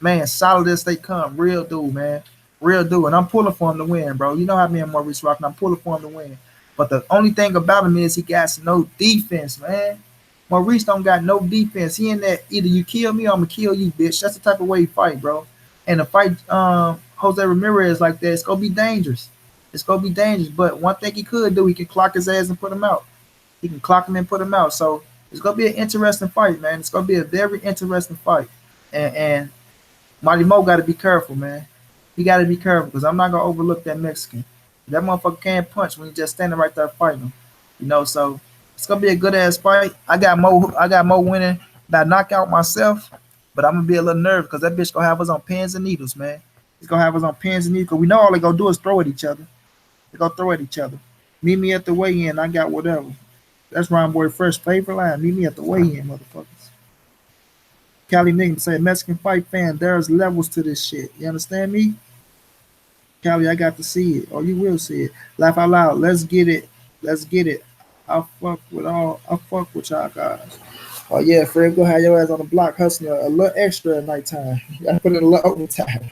Man, solid as they come. Real dude, man. Real dude. And I'm pulling for him to win, bro. You know how me and Maurice rock, and I'm pulling for him to win. But the only thing about him is he got no defense, man. Maurice don't got no defense. He in that either you kill me or I'm gonna kill you, bitch. That's the type of way he fight, bro. And to fight Jose Ramirez like that, it's gonna be dangerous. It's gonna be dangerous. But one thing he could do, he can clock his ass and put him out. He can clock him and put him out. So It's gonna be an interesting fight, man. It's gonna be a very interesting fight. And Marty Mo got to be careful, man. He got to be careful because I'm not gonna overlook that Mexican. That motherfucker can't punch when he's just standing right there fighting him. So it's gonna be a good ass fight. I got Mo winning by knockout myself, but I'm gonna be a little nervous because that bitch gonna have us on pins and needles, man. He's gonna have us on pins and needles because we know all they gonna do is throw at each other. They gonna throw at each other. Meet me at the weigh-in. I got whatever. That's Ron Boy Fresh favorite line. Meet me at the weigh-in, motherfuckers. Cali nigga say Mexican fight fan. There's levels to this shit. You understand me? Cali, I got to see it. Or you will see it. Laugh out loud. Let's get it. Let's get it. I fuck with y'all guys. Oh yeah, Fred, go have your ass on the block hustling a little extra at nighttime. You gotta put in a little overtime.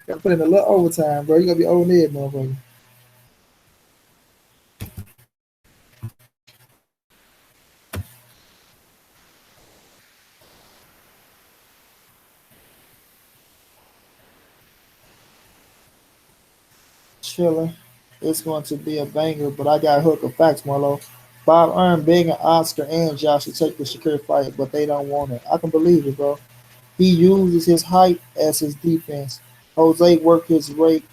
Gotta put in a little overtime, bro. You gotta be on it, motherfucker. Chilling. It's going to be a banger, but I got hook of facts, Marlo. Bob earned Big and Oscar and Josh to take the Shakir fight, but they don't want it. I can believe it, bro. He uses his height as his defense. Jose work his rate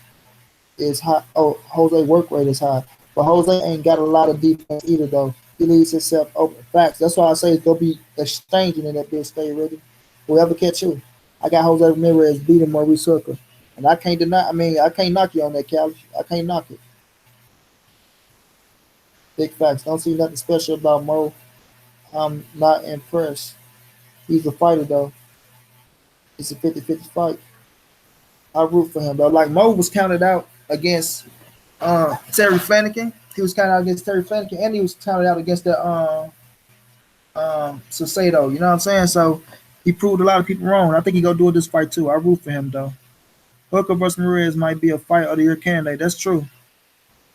is high. Oh, Jose work rate is high, but Jose ain't got a lot of defense either, though. He leaves himself open. Facts. That's why I say it's gonna be exchanging in that bitch. Stay ready. Whoever catch you, I got Jose Ramirez beating Maurice Hooker, and I can't deny. I mean, I can't knock you on that, Cal. I can't knock it. Big facts. Don't see nothing special about Mo. I'm not impressed. He's a fighter, though. It's a 50-50 fight. I root for him, though. Like, Mo was counted out against Terry Flanagan. He was counted out against Terry Flanagan, and he was counted out against the Salcedo. You know what I'm saying? So he proved a lot of people wrong. I think he gonna do it this fight too. I root for him though. Hooker versus Ramirez might be a fight of the year candidate. That's true.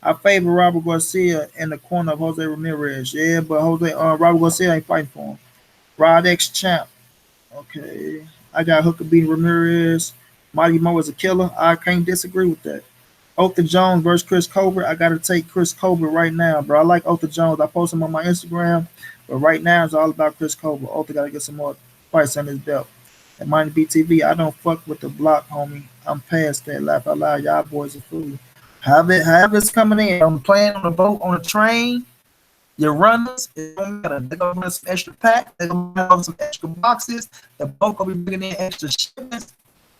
I favor Robert Garcia in the corner of Jose Ramirez. Yeah, but Robert Garcia ain't fighting for him. Rod X champ. Okay. I got Hooker beating Ramirez. Mighty Mo is a killer. I can't disagree with that. Otha Jones versus Chris Colbert. I gotta take Chris Colbert right now, bro. I like Otha Jones. I post him on my Instagram, but right now it's all about Chris Colbert. Otha gotta get some more fights on his belt. And Mighty BTV, I don't fuck with the block, homie. I'm past that. Laugh out loud. Y'all boys are fool. However it's coming in. I'm playing on the boat, on the train. Your runners, it don't matter. They're gonna run some extra pack. They're gonna run some extra boxes. The boat gonna be bringing in extra shipments.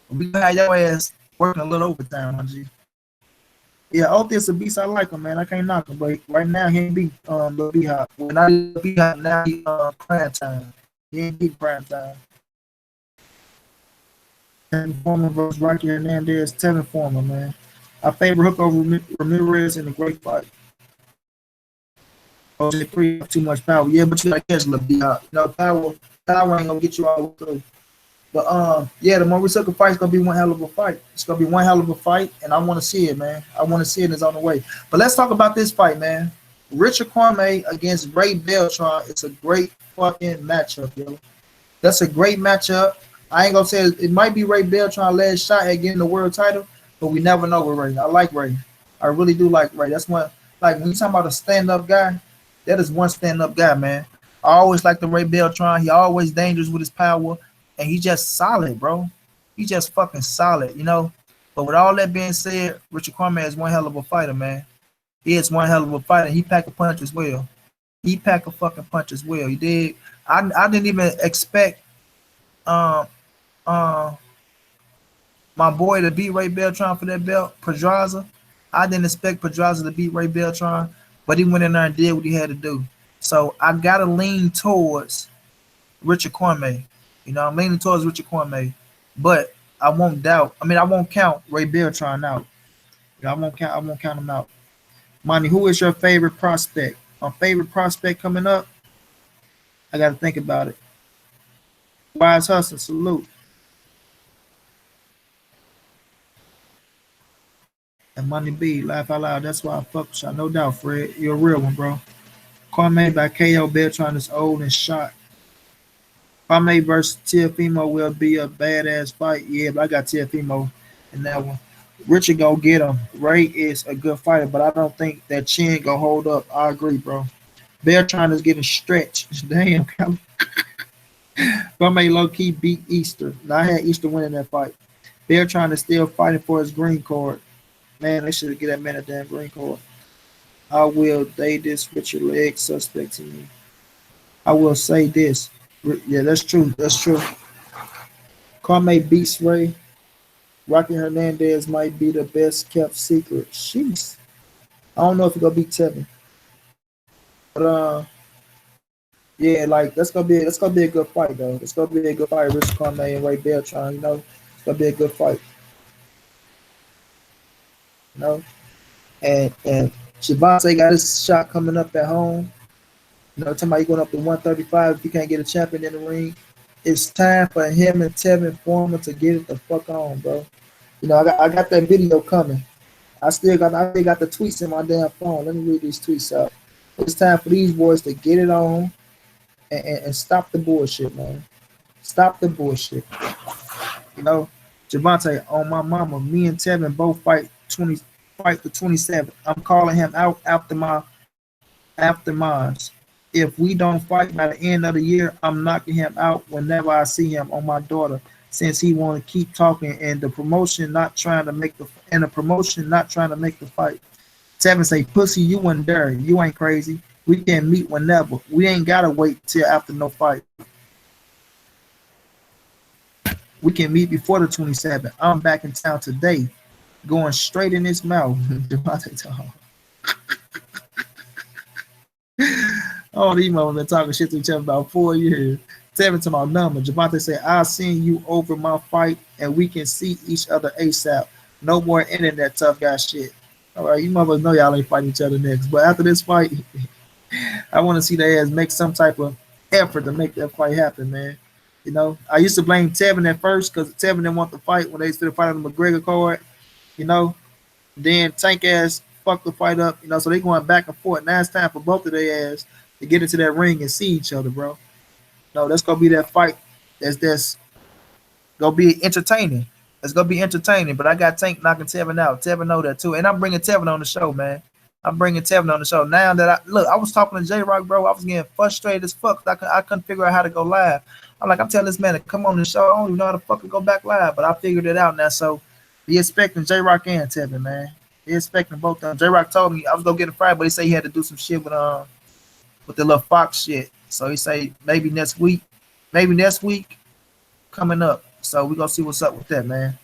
We gonna have your ass working a little overtime, my G. Yeah, Otis a beast. I like him, man. I can't knock him, but right now he ain't beat Lil B Hop. When I Lil B Hop, now he prime time. He ain't beat prime time. Tevin Foreman versus Rocky Hernandez. Tevin Foreman, man. I favor Hook over Ramirez in a great fight. OJ3 too much power. Yeah, but you gotta catch Lil B Hop. You know, power ain't gonna get you all through. But yeah, the Maurice Hooker fight's gonna be one hell of a fight. It's gonna be one hell of a fight, and I want to see it, man. I want to see it. It's on the way. But let's talk about this fight, man. Richard Kwame against Ray Beltran. It's a great fucking matchup, yo. That's a great matchup. I ain't gonna say it might be Ray Beltran last shot at getting the world title, but we never know with Ray. I like Ray. I really do like Ray. That's one. Like when you talk about a stand-up guy, that is one stand-up guy, man. I always like the Ray Beltran. He always dangerous with his power. And he just solid, bro. He just fucking solid, you know. But with all that being said, Richard Kwame is one hell of a fighter, man. He is one hell of a fighter. He pack a punch as well. He pack a fucking punch as well. He did. I didn't even expect my boy to beat Ray Beltran for that belt, Pedraza. I didn't expect Pedraza to beat Ray Beltran, but he went in there and did what he had to do. So I gotta lean towards Richard Kwame. You know, I'm leaning towards Richard Kwame, but I won't doubt. I mean, I won't count Ray Beltran out. You know, I won't count him out. Monty, who is your favorite prospect? My favorite prospect coming up? I got to think about it. Wise Hustle, salute. And Money B, laugh out loud. That's why I fuck with y'all. No doubt, Fred. You're a real one, bro. Kwame by KO. Beltran is old and shot. Kwame versus Teofimo will be a badass fight. Yeah, but I got Teofimo in that one. Richard go get him. Ray is a good fighter, but I don't think that chin go hold up. I agree, bro. Beltran is getting stretched. Damn, Cormier low key beat Easter. Now I had Easter winning that fight. Beltran is still fighting for his green card. Man, they should get that man a damn green card. I will day this with your leg suspect to me. I will say this. Yeah, that's true. That's true. Cormier beats Ray. Rocky Hernandez might be the best kept secret. Jeez. I don't know if it's gonna beat Tevin. But yeah, like that's gonna be a good fight though. It's gonna be a good fight, Rich Cormier and Ray Beltran, you know. It's gonna be a good fight, you know. And Javante got his shot coming up at home. You know, talking about you going up to 135 if you can't get a champion in the ring. It's time for him and Tevin Foreman to get it the fuck on, bro. You know, I got that video coming. I still got the tweets in my damn phone. Let me read these tweets out. It's time for these boys to get it on and stop the bullshit, man. Stop the bullshit. You know, Javante, on my mama, me and Tevin both fight the 27. I'm calling him out after mine. If we don't fight by the end of the year, I'm knocking him out whenever I see him on my daughter. Since he want to keep talking and the promotion not trying to make the fight. Tevin say, pussy, you wasn't there. You ain't crazy. We can meet whenever. We ain't gotta wait till after no fight. We can meet before the 27th. I'm back in town today, going straight in his mouth. Oh, these motherfuckers been talking shit to each other about 4 years. Tevin to my number. Javante said, I'll send you over my fight and we can see each other ASAP. No more internet tough guy shit. All right, you motherfuckers know y'all ain't fighting each other next. But after this fight, I want to see their ass make some type of effort to make that fight happen, man. You know, I used to blame Tevin at first because Tevin didn't want the fight when they used to fight on the McGregor card, you know. Then Tank ass fucked the fight up, you know, so they going back and forth. Now it's time for both of their ass to get into that ring and see each other, bro. No, that's gonna be that fight. That's gonna be entertaining. It's gonna be entertaining. But I got Tank knocking Tevin out. Tevin know that too, and I'm bringing Tevin on the show, man. I'm bringing Tevin on the show now that I was talking to J Rock, bro. I was getting frustrated as fuck. I couldn't figure out how to go live. I'm telling this man to come on the show. I don't even know how to fucking go back live, but I figured it out now. So be expecting J Rock and Tevin, man. Be expecting both of them. J Rock told me I was gonna get a Friday, but he said he had to do some shit with the little Fox shit. So he say maybe next week coming up. So we gonna see what's up with that, man.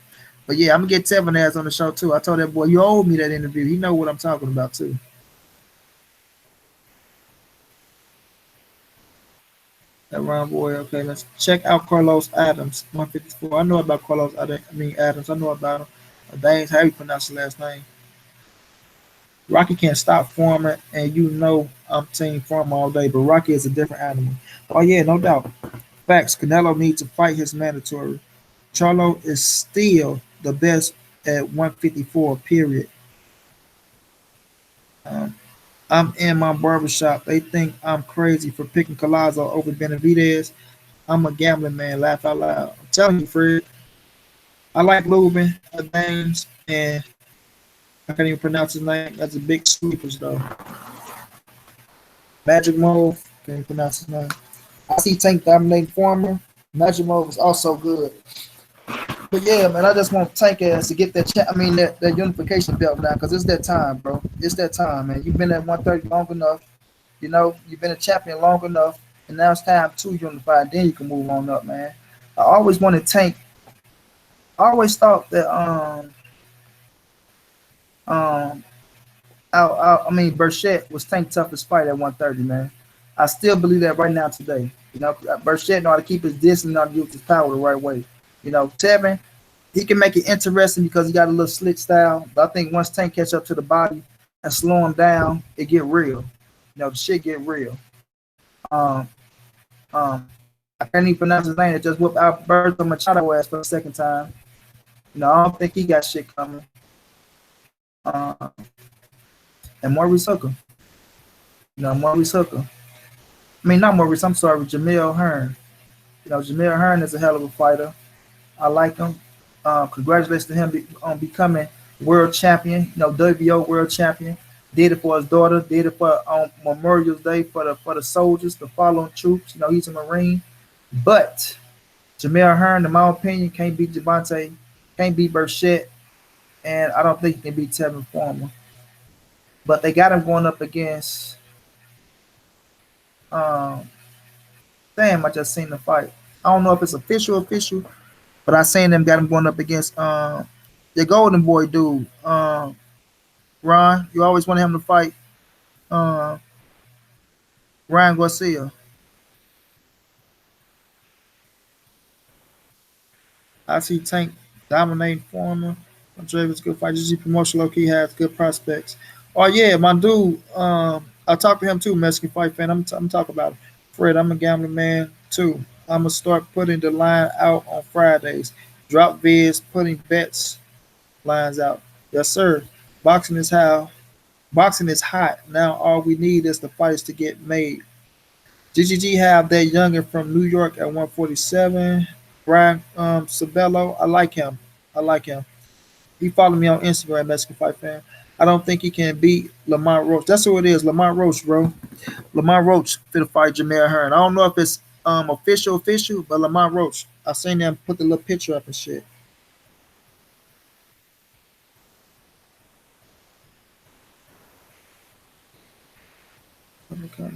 But yeah, I'm gonna get Tevin ass on the show too. I told that boy you owe me that interview. He know what I'm talking about too. That round boy. Okay, let's check out Carlos Adams, 154. I know about Carlos Adams. I know about him. Dang, how you pronounce his last name? Rocky can't stop Foreman, and you know I'm team Foreman all day, but Rocky is a different animal. Oh yeah, no doubt. Facts. Canelo needs to fight his mandatory. Charlo is still the best at 154. Period. I'm in my barbershop. They think I'm crazy for picking Collazo over Benavidez. I'm a gambling man. Laugh out loud. I'm telling you, Fred. I like Lubin, names, and I can't even pronounce his name. That's a big sleepers though. Magic Move, can't even pronounce his name. I see Tank dominating Former. Magic Move is also good. But yeah, man, I just want Tank ass to get that unification belt now, because it's that time, bro. It's that time, man. You've been at 130 long enough. You know, you've been a champion long enough, and now it's time to unify. Then you can move on up, man. I always wanted Tank. I always thought that Burchett was Tank toughest fight at 130, man. I still believe that right now today. You know, Burchett know how to keep his distance and know how to use his power the right way. You know, Tevin, he can make it interesting because he got a little slick style. But I think once Tank catch up to the body and slow him down, it get real. You know, the shit get real. I can't even pronounce his name. It just whooped Alberto Machado ass for the second time. You know, I don't think he got shit coming. And Maurice Hooker. You know, Maurice Hooker. I mean, not Maurice, I'm sorry, Jamil Hearn. You know, Jamil Hearn is a hell of a fighter. I like him. Congratulations to him on becoming world champion, you know, WBO world champion. Did it for his daughter. Did it for Memorial Day for the soldiers, the fallen troops. You know, he's a Marine. But Jamel Hearn, in my opinion, can't beat Javante, can't beat Burchett, and I don't think he can beat Tevin Farmer. But they got him going up against. Um, Damn, I just seen the fight. I don't know if it's official, but I seen them got him going up against the Golden Boy dude. Ron, you always wanted him to fight uh, Ryan Garcia. I see Tank dominating Foreman. Draven's good fight. GG promotion low key has good prospects. Oh yeah, my dude. I talked to him too, Mexican fight fan. I'm talking about him. Fred. I'm a gambling man too. I'm gonna start putting the line out on Fridays. Drop vids, putting bets lines out. Yes, sir. Boxing is how. Boxing is hot. Now all we need is the fights to get made. GGG have that youngin from New York at 147. Brian Sabello, I like him. I like him. He followed me on Instagram, Mexican Fight Fan. I don't think he can beat Lamont Roach. That's who it is, Lamont Roach, bro. Lamont Roach for the fight Jamel Hearn. I don't know if it's official, but Lamont Roach. I seen them put the little picture up and shit. Okay.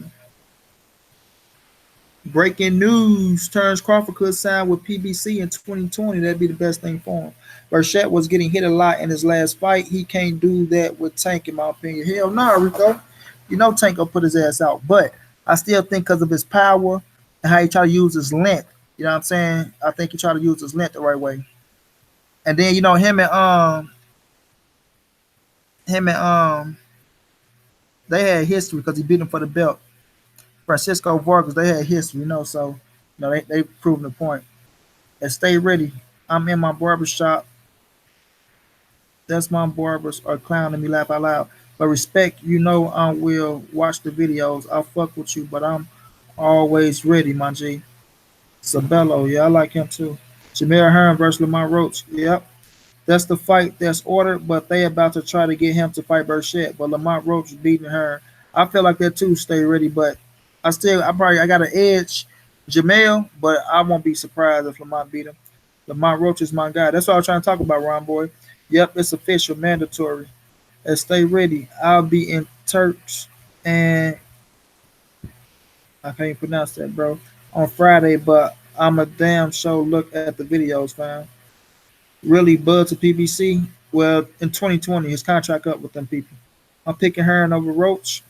Breaking news: Terrence Crawford could sign with PBC in 2020. That'd be the best thing for him. Burchett was getting hit a lot in his last fight. He can't do that with Tank, in my opinion. Hell no, Rico. You know Tank will put his ass out. But I still think because of his power and how he try to use his length, you know what I'm saying? I think he try to use his length the right way. And then him and they had history because he beat him for the belt. Francisco Vargas, they had history, so they proven the point. And stay ready. I'm in my barber shop. That's my barbers are clowning me laugh out loud. But respect, I will watch the videos. I'll fuck with you, but I'm always ready, my G. Sabello, yeah, I like him too. Jamel Hearn versus Lamont Roach. Yep. That's the fight that's ordered, but they about to try to get him to fight Burchett. But Lamont Roach is beating her. I feel like that too. Stay ready, but I got an edge, Jamel, but I won't be surprised if Lamont beat him. Lamont Roach is my guy. That's what I was trying to talk about, Ron Boy. Yep, it's official, mandatory. And stay ready. I'll be in Turks and I can't even pronounce that, bro. On Friday, but I'm a damn show. Look at the videos, fam. Really, Bud to PBC. Well, in 2020, his contract up with them people. I'm picking Hearn over Roach.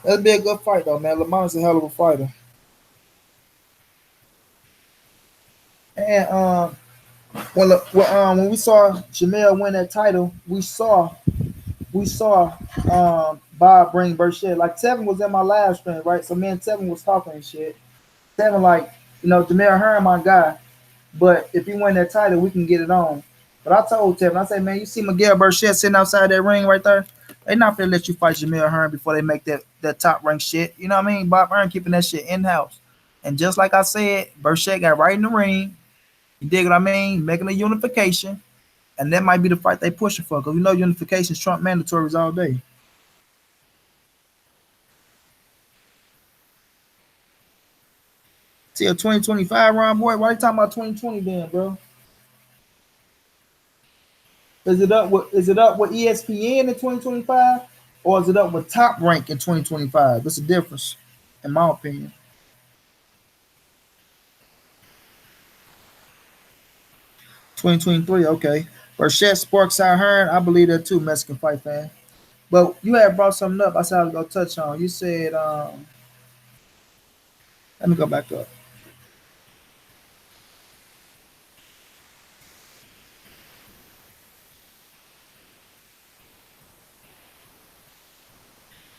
That'd be a good fight, though, man. Lamont's a hell of a fighter. And when we saw Jamel win that title, we saw Bob bring Burchett. Like Tevin was in my live stream, right? So me and Tevin was talking and shit. Tevin like, Jamel Hearn my guy, but if he win that title, we can get it on. But I told Tevin, I said, man, you see Miguel Burchett sitting outside that ring right there? They not gonna let you fight Jamel Hearn before they make that top rank shit. You know what I mean? Bob Hearn keeping that shit in house. And just like I said, Burchett got right in the ring. You dig what I mean? Making a unification. And that might be the fight they pushing for, because we know unifications trump mandatories all day. Till 2025, Ron Boy. Why are you talking about 2020 then, bro? Is it up with ESPN in 2025? Or is it up with top rank in 2025? That's a difference, in my opinion. 2023, okay. Burchett Sparks out Hearn, I believe that too, Mexican fight fan. But you had brought something up I said I was gonna touch on. You said, let me go back up.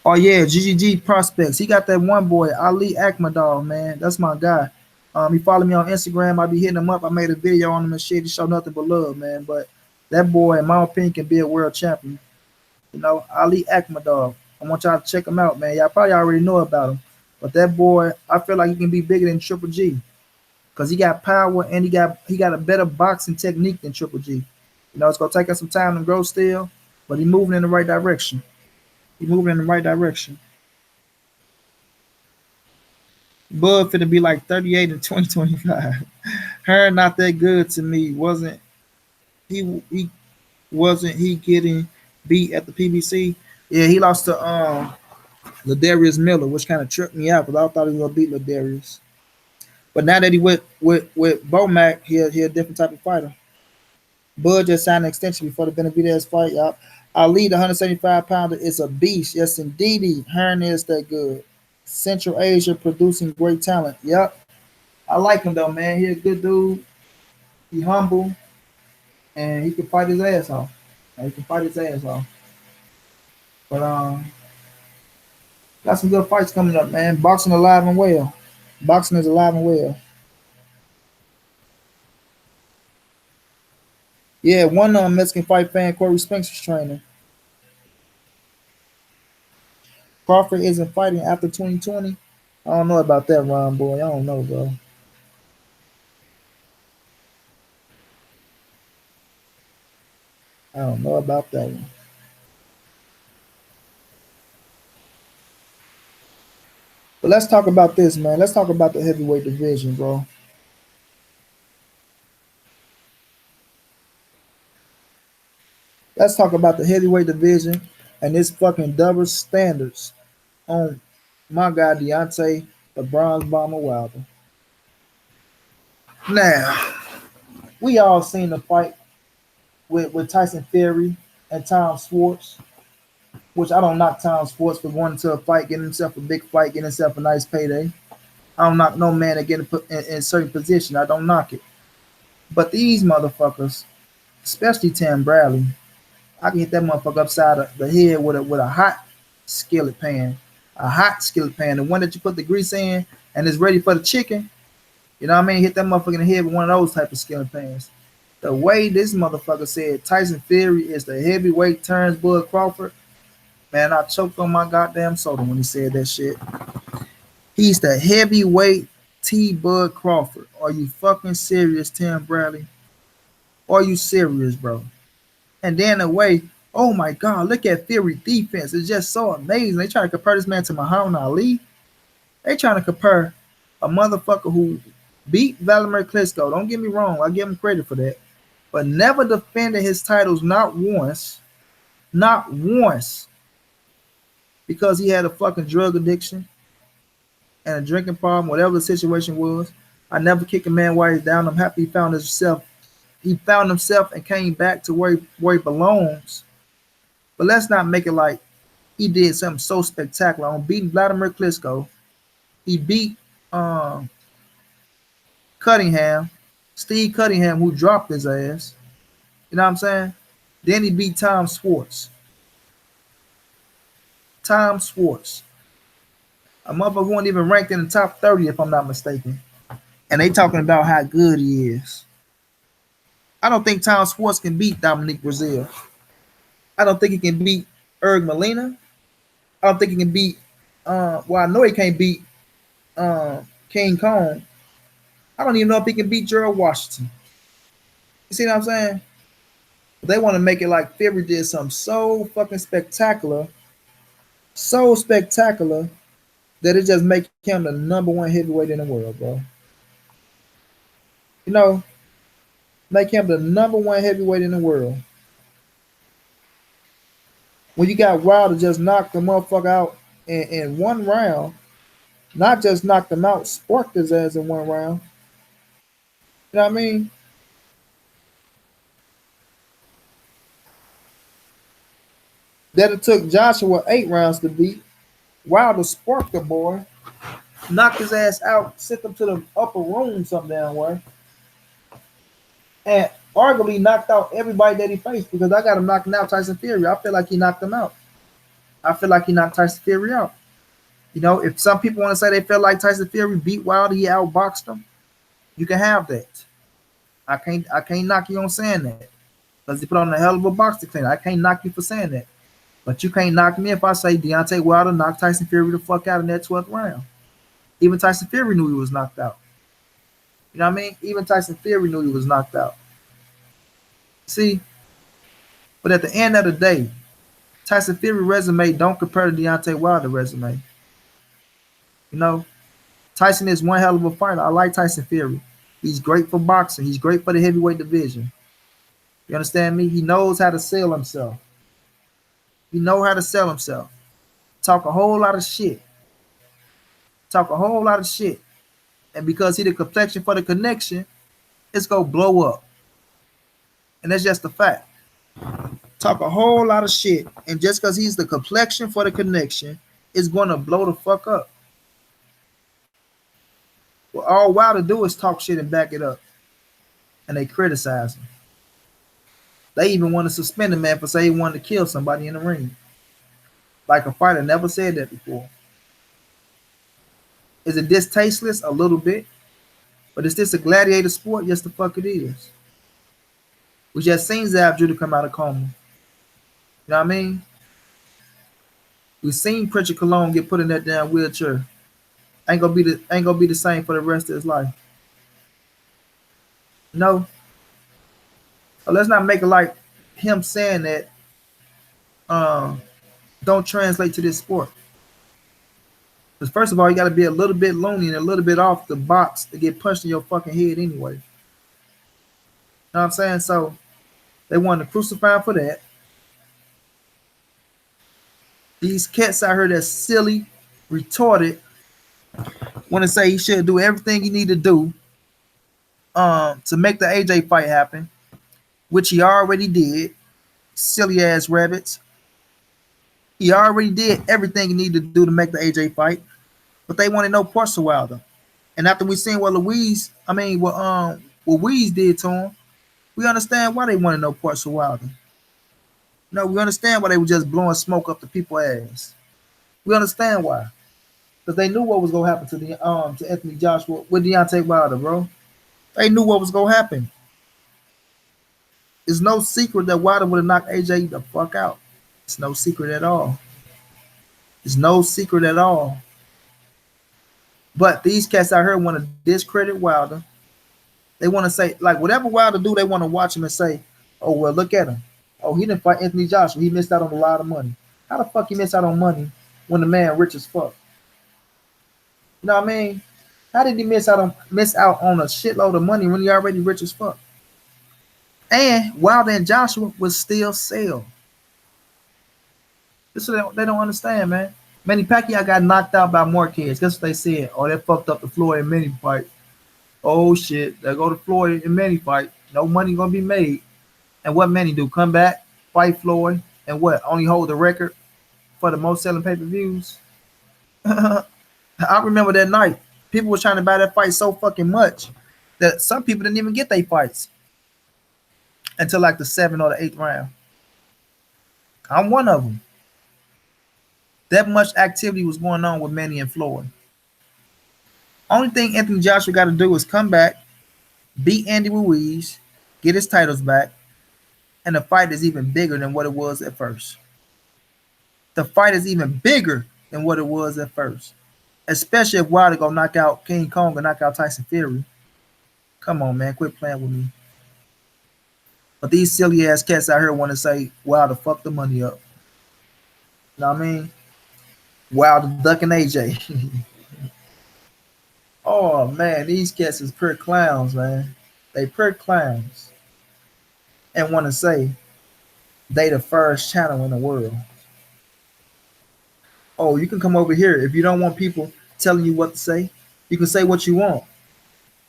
Oh yeah, GGG prospects. He got that one boy, Ali Akhmadov, man. That's my guy. He followed me on Instagram. I be hitting him up. I made a video on him and shit. He showed nothing but love, man. But that boy, in my opinion, can be a world champion. Ali Akhmadov. I want y'all to check him out, man. Y'all probably already know about him. But that boy, I feel like he can be bigger than Triple G. Because he got power and he got a better boxing technique than Triple G. It's gonna take us some time to grow still, but he's moving in the right direction. He moving in the right direction. Bud finna be like 38 in 2025. Her not that good to me. He wasn't he getting beat at the PBC? Yeah, he lost to Ladarius Miller, which kind of tripped me out because I thought he was gonna beat Ladarius. But now that he with Bomac, he a different type of fighter. Bud just signed an extension before the Benavidez fight, y'all. Ali, the 175 pounder, is a beast. Yes, indeedy. Hearn is that good. Central Asia producing great talent. Yep. I like him though, man. He a good dude. He humble and he can fight his ass off. He can fight his ass off. But got some good fights coming up, man. Boxing alive and well. Boxing is alive and well. Yeah, one Mexican fight fan, Corey Spinks, is training. Crawford isn't fighting after 2020. I don't know about that, Ron boy. I don't know, bro. I don't know about that one. But let's talk about this, man. Let's talk about the heavyweight division, bro. Let's talk about the heavyweight division and this fucking double standards on my guy Deontay, the Bronze Bomber Wilder. Now, we all seen the fight with Tyson Fury and Tom Schwartz, which I don't knock Tom Schwartz for wanting to fight, getting himself a big fight, getting himself a nice payday. I don't knock no man that get in certain position. I don't knock it. But these motherfuckers, especially Tim Bradley, I can hit that motherfucker upside the head with a hot skillet pan. A hot skillet pan. The one that you put the grease in and it's ready for the chicken. You know what I mean? Hit that motherfucker in the head with one of those type of skillet pans. The way this motherfucker said Tyson Fury is the heavyweight turns Bud Crawford, man, I choked on my goddamn soda when he said that shit. He's the heavyweight T Bud Crawford. Are you fucking serious, Tim Bradley? Are you serious, bro? And then the way, oh my God, look at Fury defense. It's just so amazing. They trying to compare this man to Muhammad Ali. They trying to compare a motherfucker who beat Vladimir Klitschko. Don't get me wrong. I give him credit for that. But never defended his titles, not once. Not once. Because he had a fucking drug addiction and a drinking problem, whatever the situation was. I never kick a man while he's down. I'm happy he found himself. He found himself and came back to where he belongs. But let's not make it like he did something so spectacular on beating Vladimir Klitschko. He beat Cunningham, Steve Cunningham, who dropped his ass. You know what I'm saying? Then he beat Tom Schwartz. Tom Schwartz. A motherfucker wasn't even ranked in the top 30, if I'm not mistaken. And they talking about how good he is. I don't think Tom Schwartz can beat Dominique Brazil. I don't think he can beat Erg Molina. I don't think he can beat well, I know he can't beat King Kong. I don't even know if he can beat Gerald Washington. You see what I'm saying? But they want to make it like Fury did something so fucking spectacular, so spectacular that it just make him the number one heavyweight in the world, bro. You know, make him the number one heavyweight in the world. When you got Wilder just knocked the motherfucker out in one round, not just knocked him out, sparked his ass in one round. You know what I mean? That it took Joshua 8 rounds to beat. Wilder sparked the boy, knocked his ass out, sent him to the upper room some damn way, and arguably knocked out everybody that he faced because I got him knocking out Tyson Fury. I feel like he knocked him out. I feel like he knocked Tyson Fury out. You know, if some people want to say they feel like Tyson Fury beat Wilder, he outboxed him, you can have that. I can't knock you on saying that because he put on a hell of a boxing clean. I can't knock you for saying that. But you can't knock me if I say Deontay Wilder knocked Tyson Fury the fuck out in that 12th round. Even Tyson Fury knew he was knocked out. You know what I mean? Even Tyson Fury knew he was knocked out. See? But at the end of the day, Tyson Fury resume don't compare to Deontay Wilder resume. You know, Tyson is one hell of a fighter. I like Tyson Fury. He's great for boxing. He's great for the heavyweight division. You understand me? He knows how to sell himself. He knows how to sell himself. Talk a whole lot of shit. Talk a whole lot of shit. And because he the complexion for the connection, it's gonna blow up. And that's just a fact. Talk a whole lot of shit. And just because he's the complexion for the connection, it's gonna blow the fuck up. Well, all Wilder do is talk shit and back it up. And they criticize him. They even want to suspend a man for saying he wanted to kill somebody in the ring. Like a fighter never said that before. Is it distasteful? A little bit. But is this a gladiator sport? Yes, the fuck it is. We just seen Zab Judah come out of coma. You know what I mean? We seen Pritchard Cologne get put in that damn wheelchair. Ain't gonna be the same for the rest of his life. No. So let's not make it like him saying that don't translate to this sport. Because first of all, you got to be a little bit loony and a little bit off the box to get punched in your fucking head anyway. You know what I'm saying? So they wanted to crucify him for that. These cats out here that's silly, retarded, want to say he should do everything he need to do to make the AJ fight happen, which he already did. Silly ass rabbits. He already did everything he needed to do to make the AJ fight, but they wanted no parts of Wilder. And after we seen what Weeze did to him, we understand why they wanted no parts of Wilder. No, we understand why they were just blowing smoke up the people's ass. We understand why, because they knew what was gonna happen to Anthony Joshua with Deontay Wilder, bro. They knew what was gonna happen. It's no secret that Wilder would have knocked AJ the fuck out. It's no secret at all. It's no secret at all. But these cats out here want to discredit Wilder. They want to say, like, whatever Wilder do, they want to watch him and say, oh, well, look at him. Oh, he didn't fight Anthony Joshua. He missed out on a lot of money. How the fuck he missed out on money when the man rich as fuck? You know what I mean? How did he miss out on a shitload of money when he already rich as fuck? And Wilder and Joshua would still sell. This is what they don't understand, man. Manny Pacquiao got knocked out by Marquez. Guess what they said? Oh, they fucked up the Floyd and Manny fight. Oh shit, they go to Floyd and Manny fight. No money gonna be made. And what Manny do? Come back, fight Floyd, and what? Only hold the record for the most selling pay-per-views. I remember that night. People were trying to buy that fight so fucking much that some people didn't even get their fights until like the 7th or the 8th round. I'm one of them. That much activity was going on with Manny and Floyd. Only thing Anthony Joshua got to do is come back, beat Andy Ruiz, get his titles back, and the fight is even bigger than what it was at first. The fight is even bigger than what it was at first. Especially if Wilder go knock out King Kong and knock out Tyson Fury. Come on, man, quit playing with me. But these silly ass cats out here want to say Wilder fucked the money up. You know what I mean? Wilder ducking AJ. Oh man, these cats is pure clowns, man. They pure clowns. And want to say they the first channel in the world. Oh, you can come over here. If you don't want people telling you what to say, you can say what you want.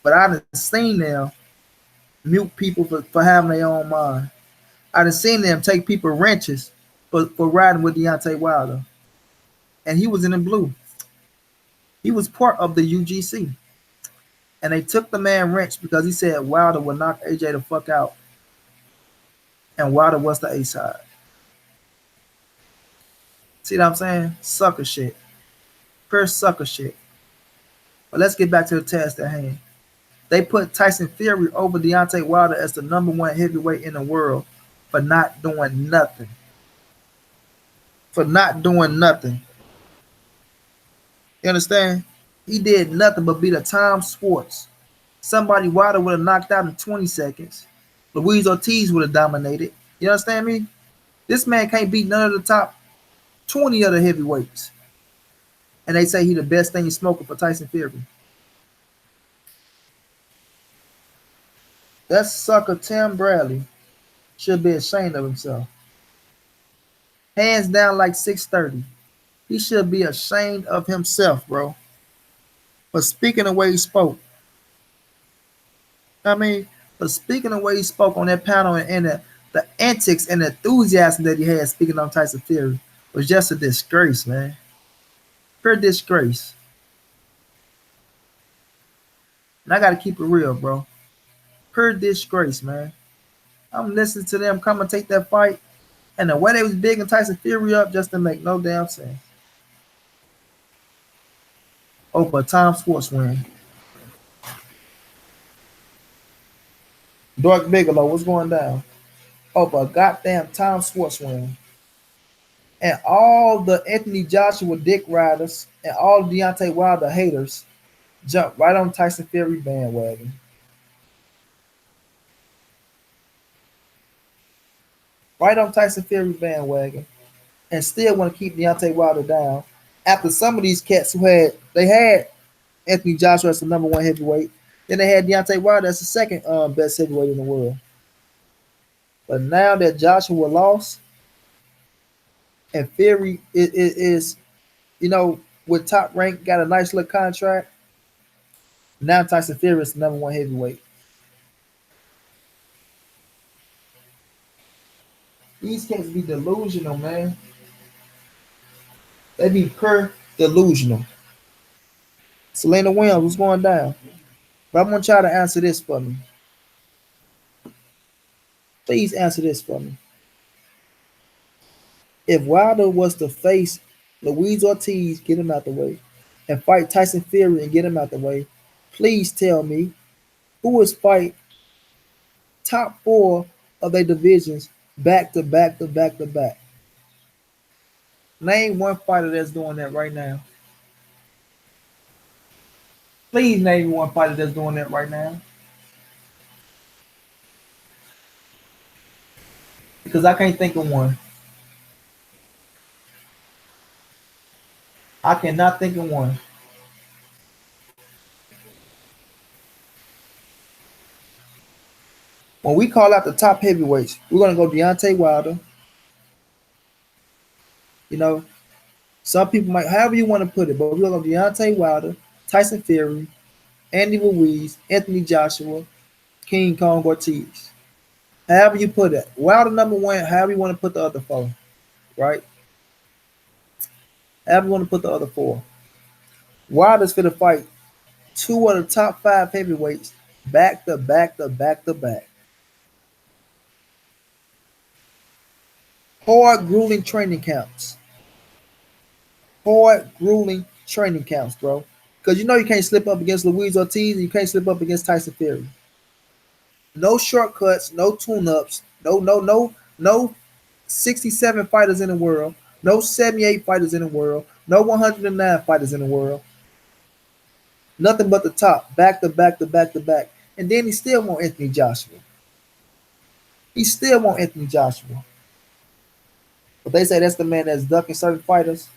But I done seen them mute people for having their own mind. I done seen them take people wrenches for riding with Deontay Wilder. And he was in the blue. He was part of the UGC. And they took the man wrench because he said Wilder would knock AJ the fuck out. And Wilder was the A side. See what I'm saying? Sucker shit. Pure sucker shit. But let's get back to the task at hand. They put Tyson Fury over Deontay Wilder as the #1 heavyweight in the world for not doing nothing. For not doing nothing. You understand? He did nothing but beat a Tom Schwartz. Somebody Wilder would have knocked out in 20 seconds. Luis Ortiz would have dominated. You understand me? This man can't beat none of the top 20 of the heavyweights. And they say he the best thing smoking for Tyson Fury. That sucker Tim Bradley should be ashamed of himself. Hands down like 630. He should be ashamed of himself, bro. For speaking the way he spoke. I mean, for speaking the way he spoke on that panel and the antics and the enthusiasm that he had speaking on Tyson Fury was just a disgrace, man. Pure disgrace. And I gotta keep it real, bro. Pure disgrace, man. I'm listening to them commentate that fight, and the way they was bigging Tyson Fury up just to make no damn sense. Over a Tom Sports win. Dark Bigelow, what's going down? Over a goddamn Tom Sports win. And all the Anthony Joshua dick riders and all the Deontay Wilder haters jump right on Tyson Fury bandwagon. Right on Tyson Fury bandwagon. And still want to keep Deontay Wilder down. After some of these cats who had Anthony Joshua as the number one heavyweight, then they had Deontay Wilder as the second best heavyweight in the world. But now that Joshua lost and Fury is with Top Rank got a nice little contract. Now Tyson Fury is the number one heavyweight. These cats be delusional, man. They be pure delusional. Selena Williams, what's going down? But I want y'all to answer this for me. Please answer this for me. If Wilder was to face Luis Ortiz, get him out the way, and fight Tyson Fury and get him out the way, please tell me who is fight top four of their divisions back to back to back to back. Name one fighter that's doing that right now. Please name one fighter that's doing that right now. Because I can't think of one. I cannot think of one. When we call out the top heavyweights, we're gonna go Deontay Wilder. You know, some people might, however you want to put it, but we're gonna go Deontay Wilder, Tyson Fury, Andy Ruiz, Anthony Joshua, King Kong Ortiz. However you put it. Wilder number one, however you want to put the other four. Right? However you want to put the other four. Wilder's going to fight two of the top five heavyweights back to back to back to back. Hard, grueling training camps. Hard, grueling training camps, bro. Because you know you can't slip up against Luis Ortiz and you can't slip up against Tyson Fury. No shortcuts, no tune-ups, no 67 fighters in the world, no 78 fighters in the world, no 109 fighters in the world. Nothing but the top, back to back to back to back. And then he still want Anthony Joshua. He still want Anthony Joshua. But they say that's the man that's ducking certain fighters.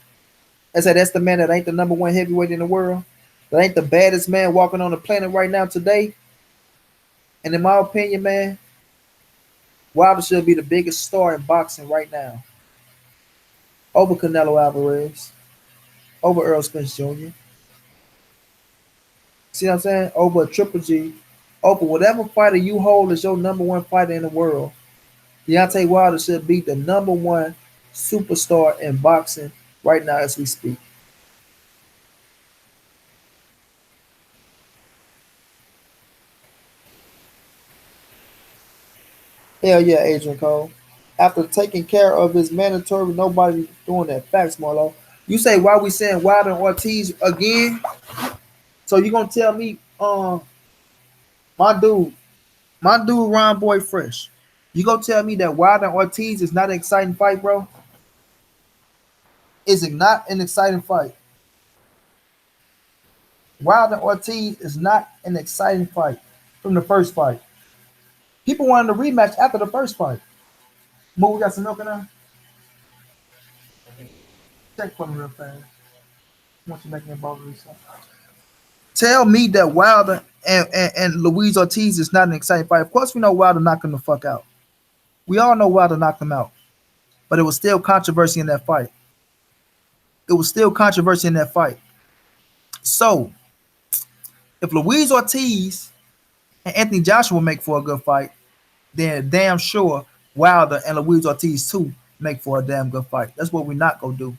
They say that's the man that ain't the number one heavyweight in the world. That ain't the baddest man walking on the planet right now today. And in my opinion, man, Wilder should be the biggest star in boxing right now. Over Canelo Alvarez. Over Earl Spence Jr. See what I'm saying? Over a Triple G. Over whatever fighter you hold as your number one fighter in the world. Deontay Wilder should be the number one superstar in boxing right now as we speak. Hell yeah, Adrian Cole. After taking care of his mandatory, nobody doing that. Facts, Marlo. You say why we saying Wilder and Ortiz again? So you gonna tell me, my dude, Ron Boy Fresh. You gonna tell me that Wilder and Ortiz is not an exciting fight, bro? Is it not an exciting fight? Wilder and Ortiz is not an exciting fight from the first fight. People wanted a rematch after the first fight. Mo, we got some milk in there? Check for me real fast. I want you to make me a bold research. Tell me that Wilder and Luis Ortiz is not an exciting fight. Of course, we know Wilder knocked him the fuck out. We all know Wilder knocked him out. But it was still controversy in that fight. It was still controversy in that fight. So, if Luis Ortiz and Anthony Joshua make for a good fight, then damn sure Wilder and Luis Ortiz too make for a damn good fight. That's what we're not gonna do.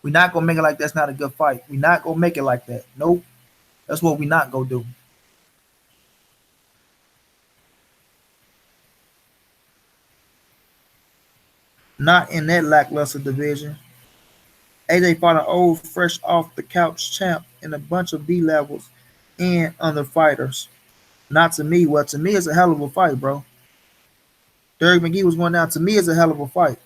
We're not gonna make it like that's not a good fight. We're not gonna make it like that. Nope. That's what we're not gonna do. Not in that lackluster division. AJ fought an old, fresh off the couch champ in a bunch of B levels and under fighters. Not to me. Well, to me, it's a hell of a fight, bro. Derek McGee was going down. To me, it's a hell of a fight.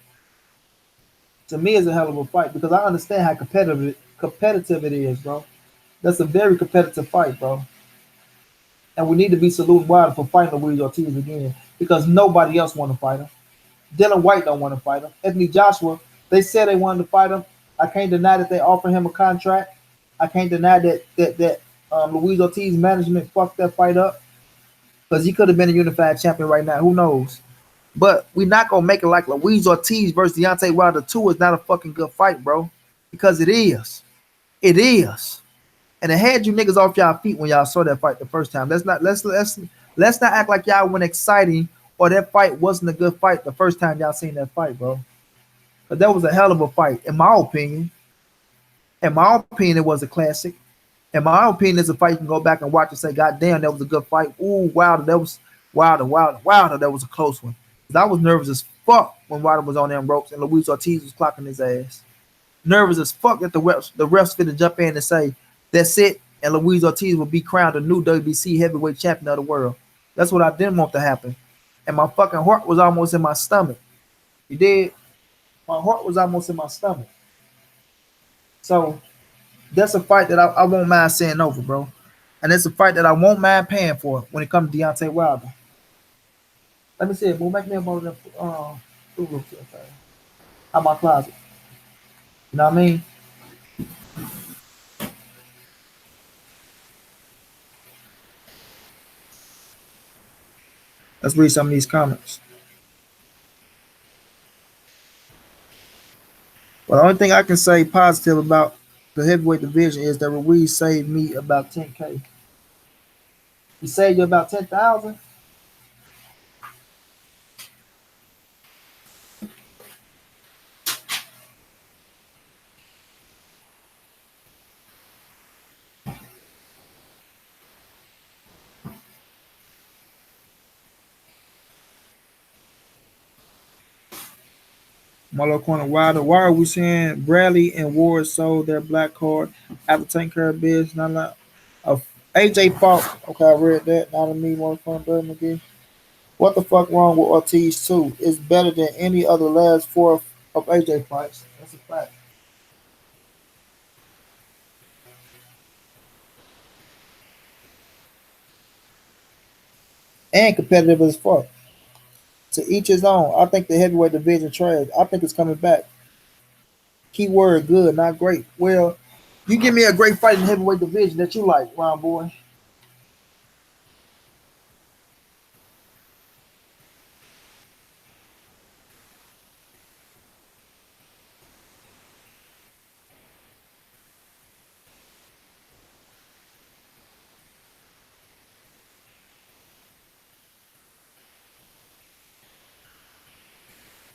To me, it's a hell of a fight because I understand how competitive it is, bro. That's a very competitive fight, bro. And we need to be saluting Wilder for fighting Luis Ortiz again because nobody else want to fight him. Dylan White don't want to fight him. Anthony Joshua, they said they wanted to fight him. I can't deny that they offered him a contract. I can't deny that Luis Ortiz management fucked that fight up because he could have been a unified champion right now. Who knows? But we're not gonna make it like Luis Ortiz versus Deontay Wilder 2 is not a fucking good fight, bro. Because it is. It is. And it had you niggas off y'all feet when y'all saw that fight the first time. Let's not act like y'all went exciting or that fight wasn't a good fight the first time y'all seen that fight, bro. But that was a hell of a fight, in my opinion. In my opinion, it was a classic. In my opinion, it's a fight you can go back and watch and say, God damn, that was a good fight. Ooh, Wilder, that was Wilder, that was a close one. Because I was nervous as fuck when Wilder was on them ropes and Luis Ortiz was clocking his ass. Nervous as fuck that the refs finna jump in and say, that's it, and Luis Ortiz will be crowned a new WBC heavyweight champion of the world. That's what I didn't want to happen. And my fucking heart was almost in my stomach. You did? My heart was almost in my stomach. So that's a fight that I won't mind saying over, bro. And it's a fight that I won't mind paying for when it comes to Deontay Wilder. Let me see it, boo. Make me a motor food looks out my closet. You know what I mean? Let's read some of these comments. Well, the only thing I can say positive about the heavyweight division is that Ruiz saved me about 10K. He saved you about 10,000. Marlo Corner Wilder. Why are we saying Bradley and Ward sold their black card after taking care of business? Not like AJ fought. Okay, I read that. Not a me, one from Bird McGee. What the fuck wrong with Ortiz too? It's better than any other last four of AJ fights. That's a fact. And competitive as fuck. To each his own. I think the heavyweight division trash. I think it's coming back. Keyword good, not great. Well, you give me a great fight in the heavyweight division that you like, Ron boy.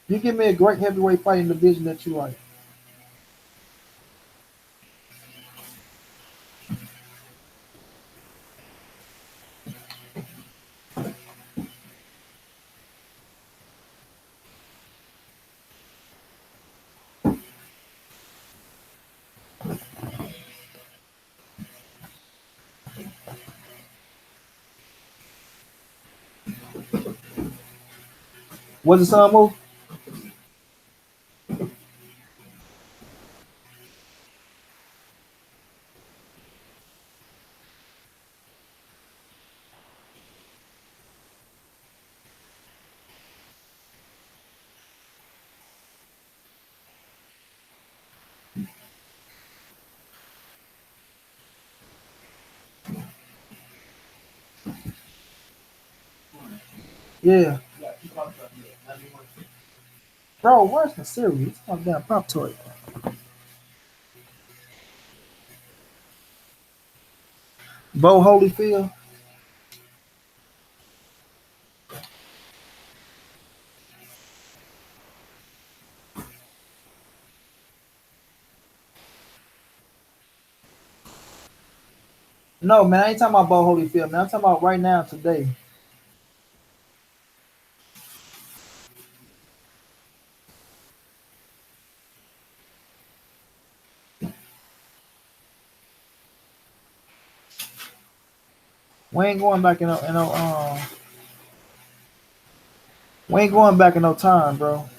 You give me a great heavyweight fight in the division that you like. What's the son move? Yeah. Bro, where's the cereal? It's my damn Pop Toy. Bo Holyfield. No, man, I ain't talking about Bo Holyfield, man. I'm talking about right now, today. We ain't going back we ain't going back in no time, bro.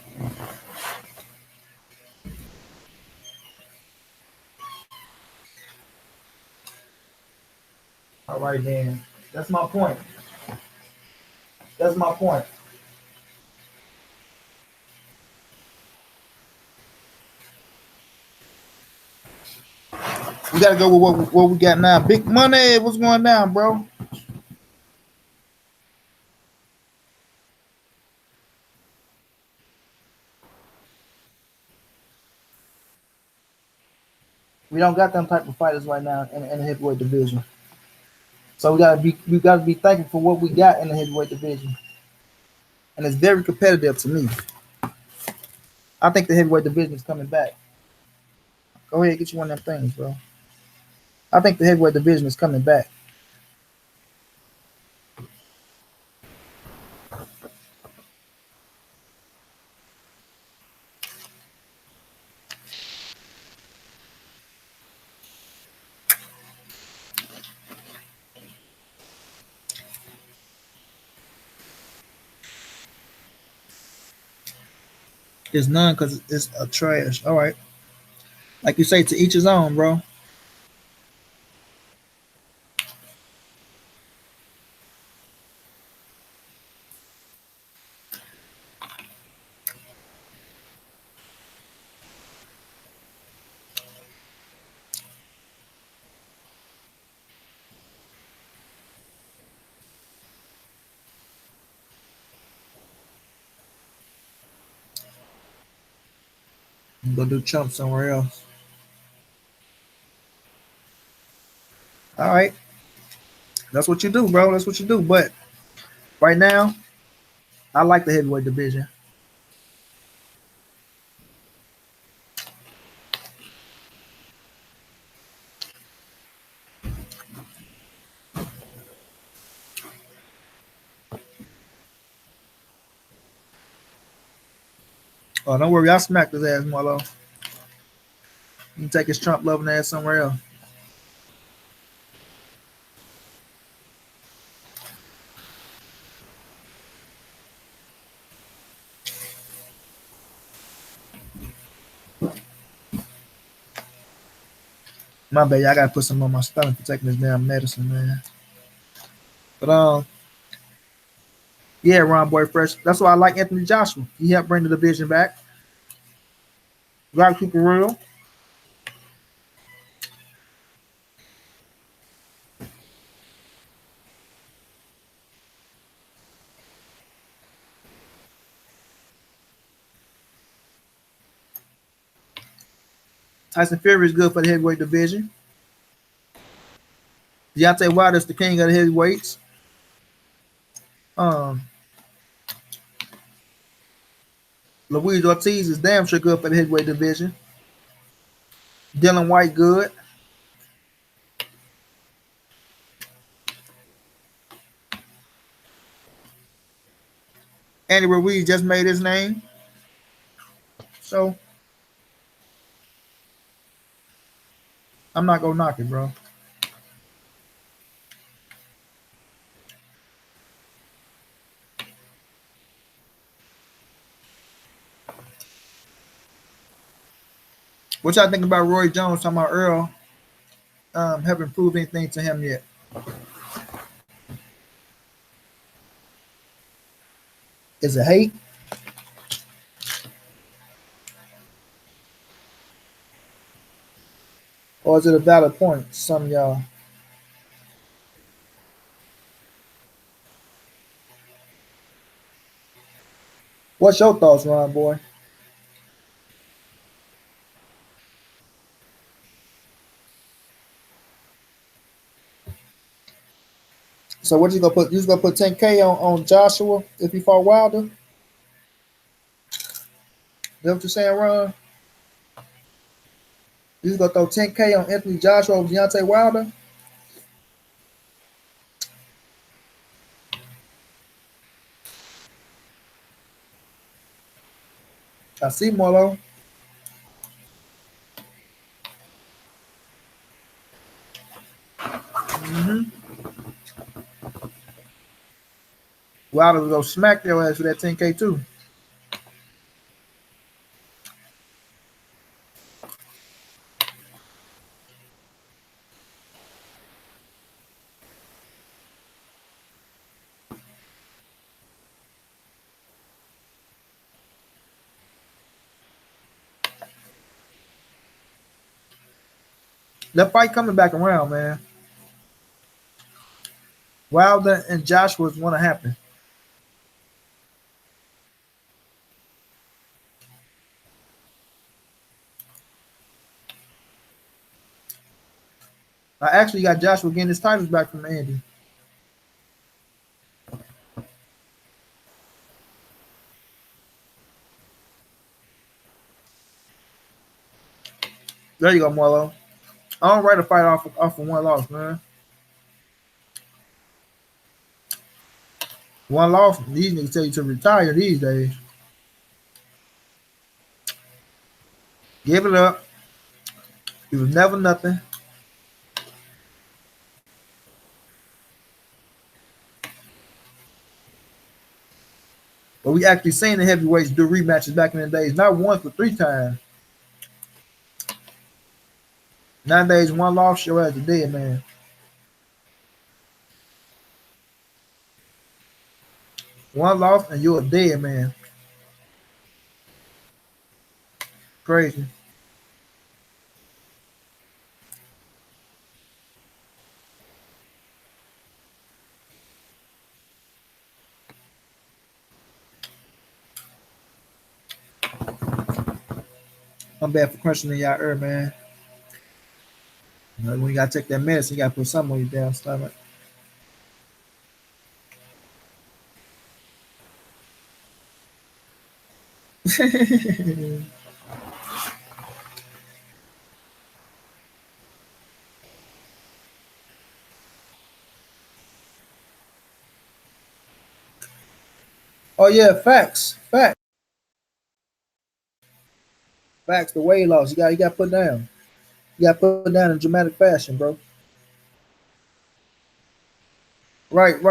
All right, then. That's my point. That's my point. We gotta go with what we got now. Big money. What's going down, bro? We don't got them type of fighters right now in the heavyweight division. So we gotta be thankful for what we got in the heavyweight division, and it's very competitive to me. I think the heavyweight division is coming back. Go ahead, get you one of them things, bro. I think the heavyweight division is coming back. It's none because it's a trash. All right, like you say, to each his own, bro. Go do chump somewhere else. All right, that's what you do, bro. That's what you do. But right now, I like the heavyweight division. Oh, don't worry, I smacked his ass, Marlo. You can take his Trump loving ass somewhere else. My bad, I gotta put some on my stomach for taking this damn medicine, man. But yeah, Ron Boy Fresh. That's why I like Anthony Joshua. He helped bring the division back. A lot of people real. Tyson Fury is good for the heavyweight division. Deontay Wilder's the king of the heavyweights. Um, Luis Ortiz is damn sure good for the heavyweight division. Dylan White good. Andy Ruiz just made his name. So I'm not gonna knock it, bro. What y'all think about Roy Jones talking about Earl haven't proved anything to him yet? Is it hate or is it a valid point? Some of y'all. What's your thoughts, Ron boy? So what you gonna put? You just gonna put 10K on Joshua if he fought Wilder? Is that what you're saying, Ron? You just gonna throw 10K on Anthony Joshua over Deontay Wilder? I see Marlo. Mm-hmm. Wilder was gonna smack your ass for that 10K too. That fight coming back around, man. Wilder and Joshua's want to happen. I actually got Joshua getting his titles back from Andy. There you go, Marlo. I don't write a fight off of one loss, man. One loss, these niggas tell you to retire these days. Give it up. It was never nothing. But we actually seen the heavyweights do rematches back in the days, not once but 3 times. Nowadays, one loss, your ass is dead, man. One loss and you're a dead man. Crazy. I'm bad for crunching in y'all ear, man. You know, when you gotta take that medicine, you gotta put something on your damn stomach. Oh yeah, facts. Facts. Facts. The weight loss. You got to put down. You got to put down in dramatic fashion, bro.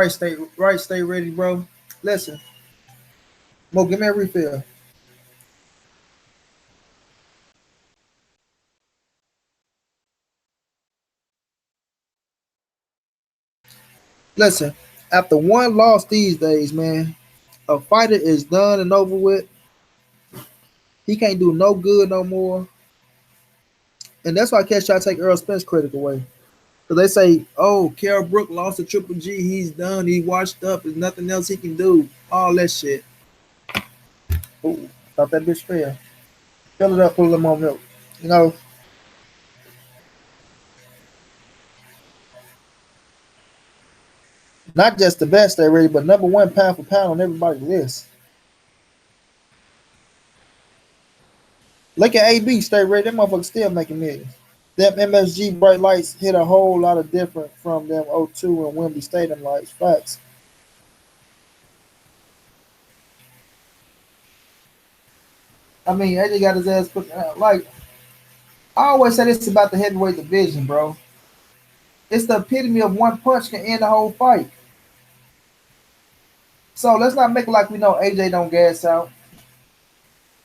Stay ready, bro. Listen, Mo, give me a refill. Listen, after one loss these days, man, a fighter is done and over with. He can't do no good no more. And that's why I catch y'all take Earl Spence credit away. Because they say, oh, Carol Brook lost to Triple G. He's done. He washed up. There's nothing else he can do. All that shit. Ooh, thought that bitch fell. Fill it up, put a little more milk. You know, not just the best they ready, but number one pound for pound on everybody's list. Look at AB stay ready. That motherfucker still making millions. Them MSG bright lights hit a whole lot of different from them O2 and Wembley Stadium lights. Facts. I mean, AJ got his ass put like I always say this about the heavyweight division, bro. It's the epitome of one punch can end the whole fight. So let's not make it like we know AJ don't gas out.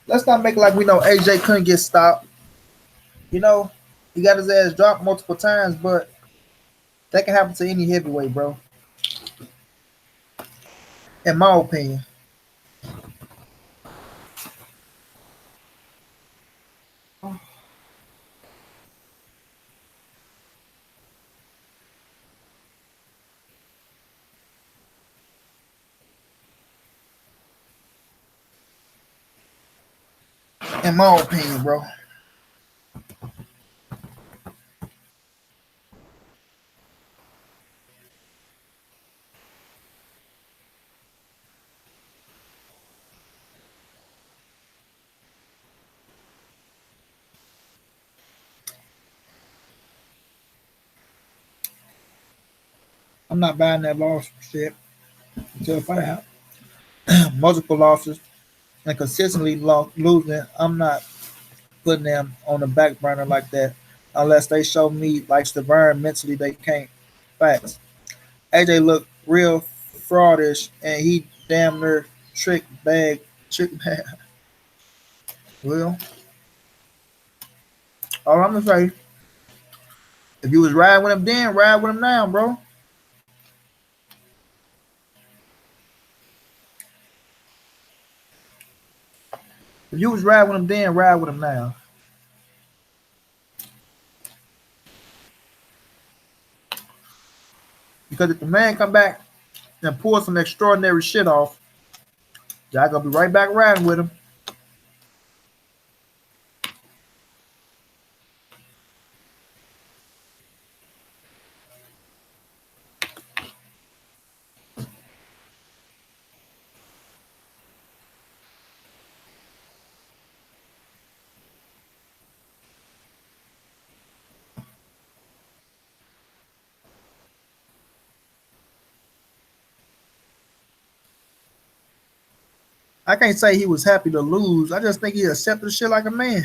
Let's not make it like we know AJ couldn't get stopped. You know, he got his ass dropped multiple times, but that can happen to any heavyweight, bro. In my opinion. In my opinion, bro. I'm not buying that loss shit until if I have multiple losses and consistently losing. I'm not putting them on the back burner like that unless they show me like Stavern mentally they can't. Facts. AJ looked real fraudish and he damn near trick bag. Well, all I'm gonna say, if you was riding with him then, ride with him now, bro. If you was riding with him then, ride with him now. Because if the man come back and pull some extraordinary shit off, y'all gonna be right back riding with him. I can't say he was happy to lose. I just think he accepted the shit like a man.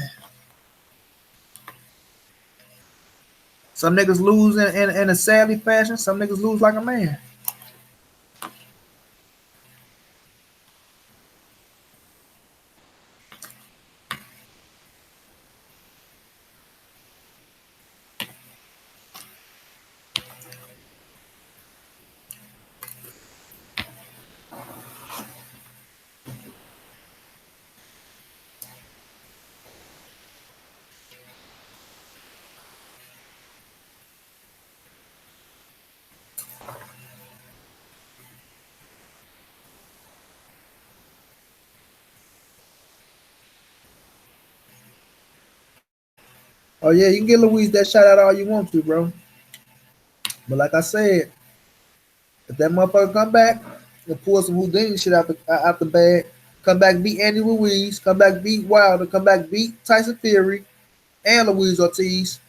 Some niggas lose in a sadly fashion. Some niggas lose like a man. Oh yeah, you can get Louise that shout out all you want to, bro. But like I said, if that motherfucker come back and pull some Houdini shit out the bag, come back beat Andy Ruiz, come back beat Wilder, come back beat Tyson Fury and Luis Ortiz,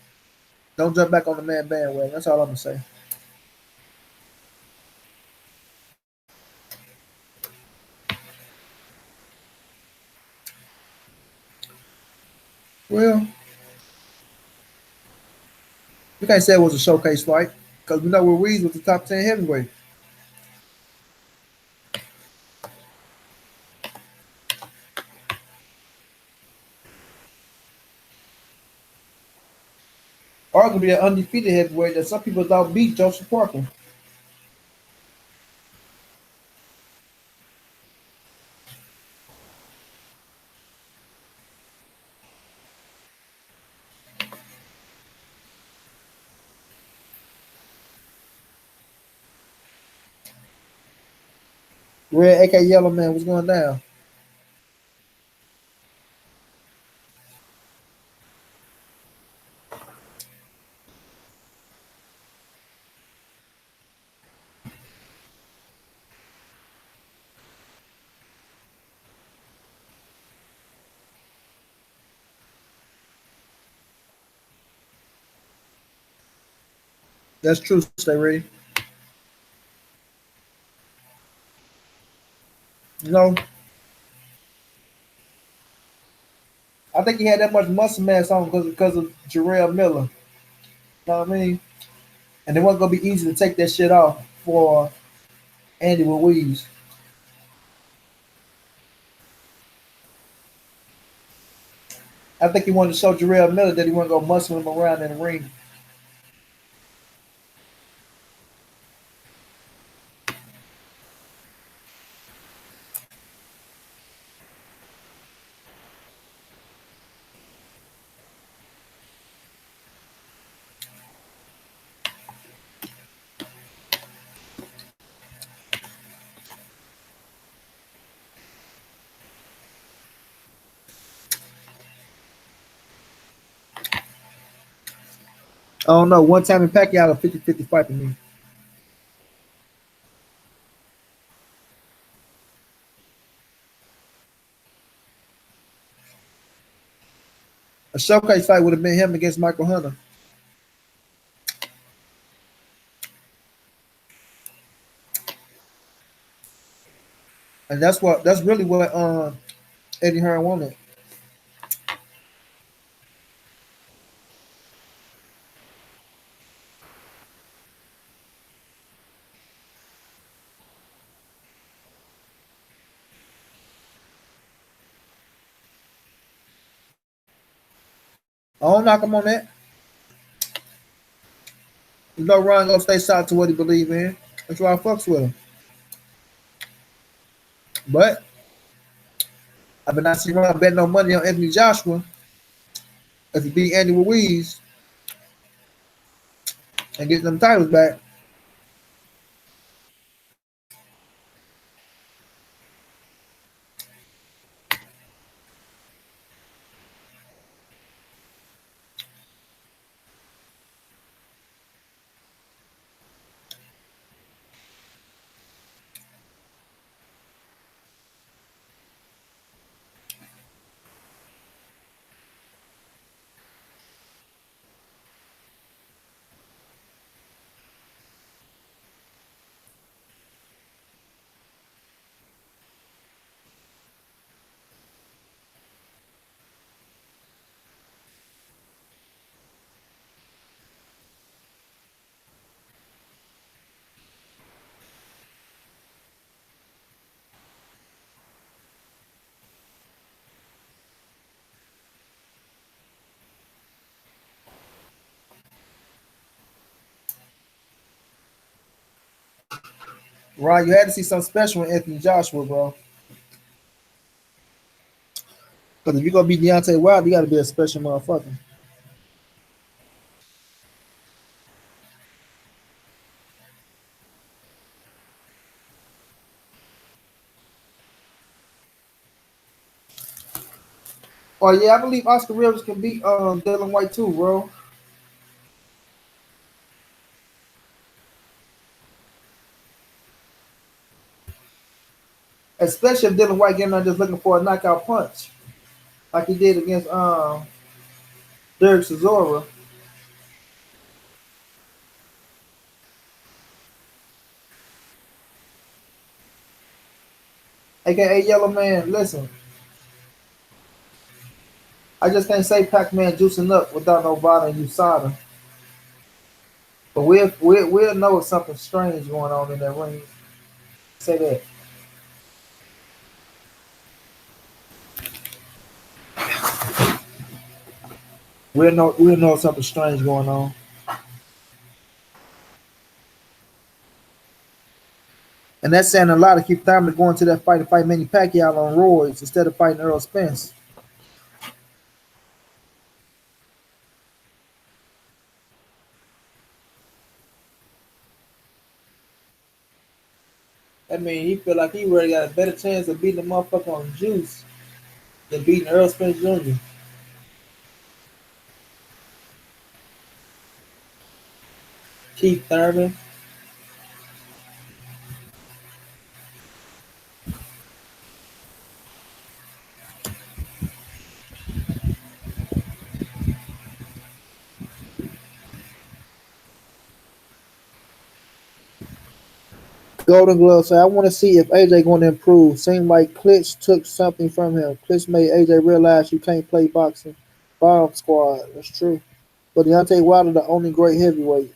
don't jump back on the man bandwagon. That's all I'm gonna say. Well, you can't say it was a showcase fight because we know Ruiz was the top 10 heavyweight. Arguably an undefeated heavyweight that some people thought beat Joseph Parker. Red, aka Yellow Man, was going down. That's true, stay ready. You know, I think he had that much muscle mass on because of Jarrell Miller. You know what I mean? And it wasn't gonna be easy to take that shit off for Andy Ruiz. I think he wanted to show Jarrell Miller that he wasn't gonna muscle him around in the ring. I don't know. One time in Pacquiao, a 50-50 fight for me. A showcase fight would have been him against Michael Hunter, and that's really what Eddie Hearn wanted. I don't knock him on that. There's no Ron gonna stay solid to what he believe in. That's why I fucks with him. But I've been not seeing Ron betting no money on Anthony Joshua if he beat Andy Ruiz and get them titles back. Ron, you had to see something special with Anthony Joshua, bro. Because if you're gonna beat Deontay Wilder, you gotta be a special motherfucker. Oh yeah, I believe Oscar Rivers can beat Dylan White too, bro. Especially if Dylan White getting there just looking for a knockout punch, like he did against Derek Chisora. AKA Yellow Man, listen, I just can't say Pac-Man juicing up without no Vada and USADA. But we'll know if something strange going on in that ring. Say that. We'll know if something strange going on. And that's saying a lot to keep Thurman going to that fight to fight Manny Pacquiao on roids instead of fighting Earl Spence. I mean, he feel like he really got a better chance of beating the motherfucker on juice than beating Earl Spence Jr. Keith Thurman. Golden Glove say, I want to see if AJ going to improve. Seemed like Klitsch took something from him. Klitsch made AJ realize you can't play boxing. Bomb squad. That's true. But Deontay Wilder the only great heavyweight.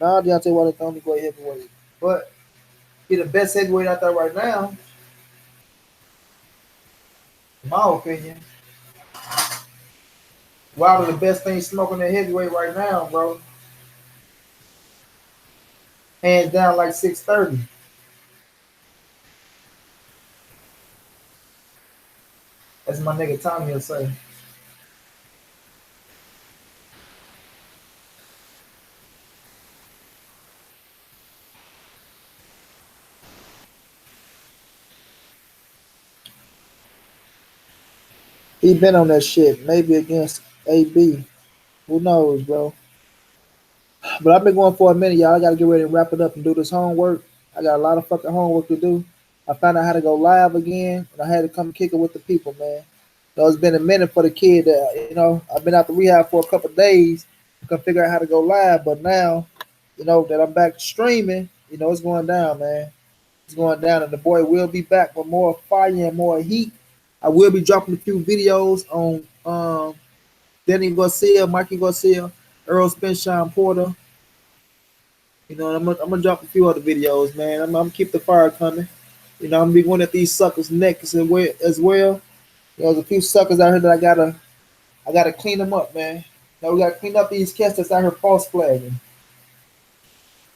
Nah, Deontay Wilder the only great heavyweight. But he the best heavyweight out there right now, in my opinion. Wilder the best thing smoking at heavyweight right now, bro. Hands down like 630. As my nigga Tommy will say. He been on that shit. Maybe against AB. Who knows, bro? But I've been going for a minute, y'all. I gotta get ready and wrap it up and do this homework. I got a lot of fucking homework to do. I found out how to go live again, and I had to come kick it with the people, man. So it's been a minute for the kid that, I've been out the rehab for a couple of days to come figure out how to go live. But now, that I'm back streaming, it's going down, man. It's going down, and the boy will be back with more fire and more heat. I will be dropping a few videos on Danny Garcia, Mikey Garcia, Earl Spenshine Porter. I'm gonna drop a few other videos, man. I'm gonna keep the fire coming. I'm gonna be going at these suckers' necks as well. There's a few suckers out here that I gotta clean them up, man. Now we gotta clean up these cats that's out here false flagging.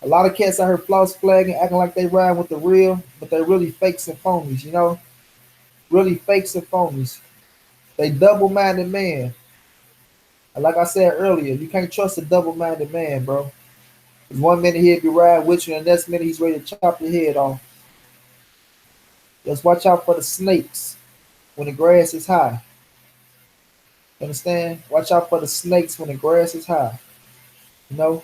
A lot of cats out here false flagging, acting like they ride with the real, but they're really fakes and phonies. Really fakes and phonies. They double-minded man. And like I said earlier, you can't trust a double-minded man, bro. 'Cause one minute he'll be riding with you, and the next minute he's ready to chop your head off. Just watch out for the snakes when the grass is high. Understand? Watch out for the snakes when the grass is high. You know.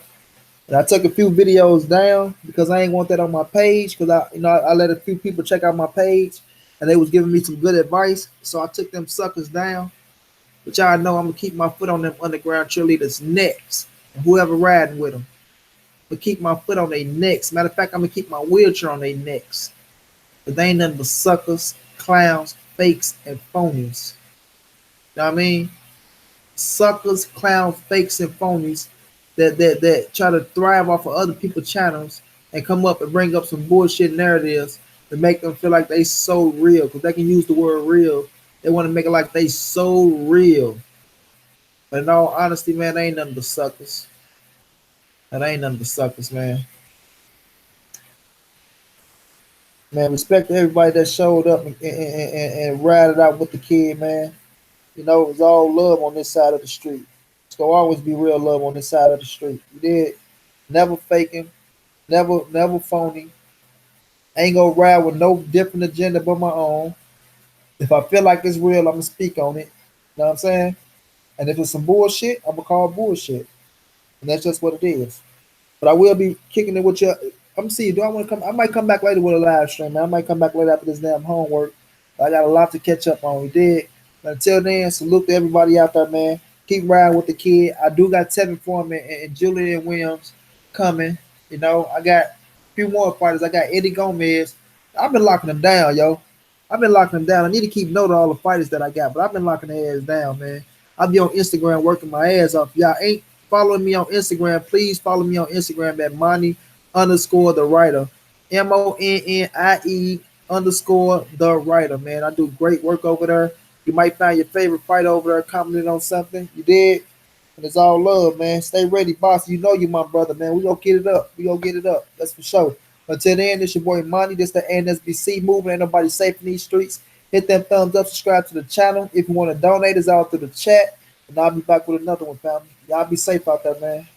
And I took a few videos down because I ain't want that on my page because I let a few people check out my page and they was giving me some good advice. So I took them suckers down. But y'all know I'm gonna keep my foot on them underground cheerleaders' necks and whoever riding with them. But keep my foot on their necks. Matter of fact, I'm gonna keep my wheelchair on their necks. But they ain't nothing but suckers, clowns, fakes, and phonies. You know what I mean? Suckers, clowns, fakes, and phonies that try to thrive off of other people's channels and come up and bring up some bullshit narratives to make them feel like they so real. Because they can use the word real. They want to make it like they so real. But in all honesty, man, they ain't nothing but suckers. That ain't nothing but suckers, man. Man, respect to everybody that showed up and rided out with the kid, man. It was all love on this side of the street. It's gonna always be real love on this side of the street. You did. Never faking, never phony. Ain't gonna ride with no different agenda but my own. If I feel like it's real, I'm gonna speak on it. You know what I'm saying? And if it's some bullshit, I'm gonna call bullshit. And that's just what it is. But I will be kicking it with you. I'm see. Do I want to come? I might come back later with a live stream, man. I might come back later after this damn homework. I got a lot to catch up on. We did. But until then, salute to everybody out there, man. Keep riding with the kid. I do got Tevin Foreman and Julian Williams coming. I got a few more fighters. I got Eddie Gomez. I've been locking them down, yo. I've been locking them down. I need to keep note of all the fighters that I got, but I've been locking their ass down, man. I'll be on Instagram working my ass off. Y'all ain't following me on Instagram, please follow me on Instagram at Money_the writer. MONNIE_the writer, man. I do great work over there. You might find your favorite fight over there, commenting on something. You did? And it's all love, man. Stay ready, boss. You know you my brother, man. We gonna get it up. We gonna get it up. That's for sure. Until then, this your boy Money. This the NSBC movement. Ain't nobody safe in these streets. Hit that thumbs up, subscribe to the channel. If you want to donate, it's all through the chat. And I'll be back with another one, family. Y'all be safe out there, man.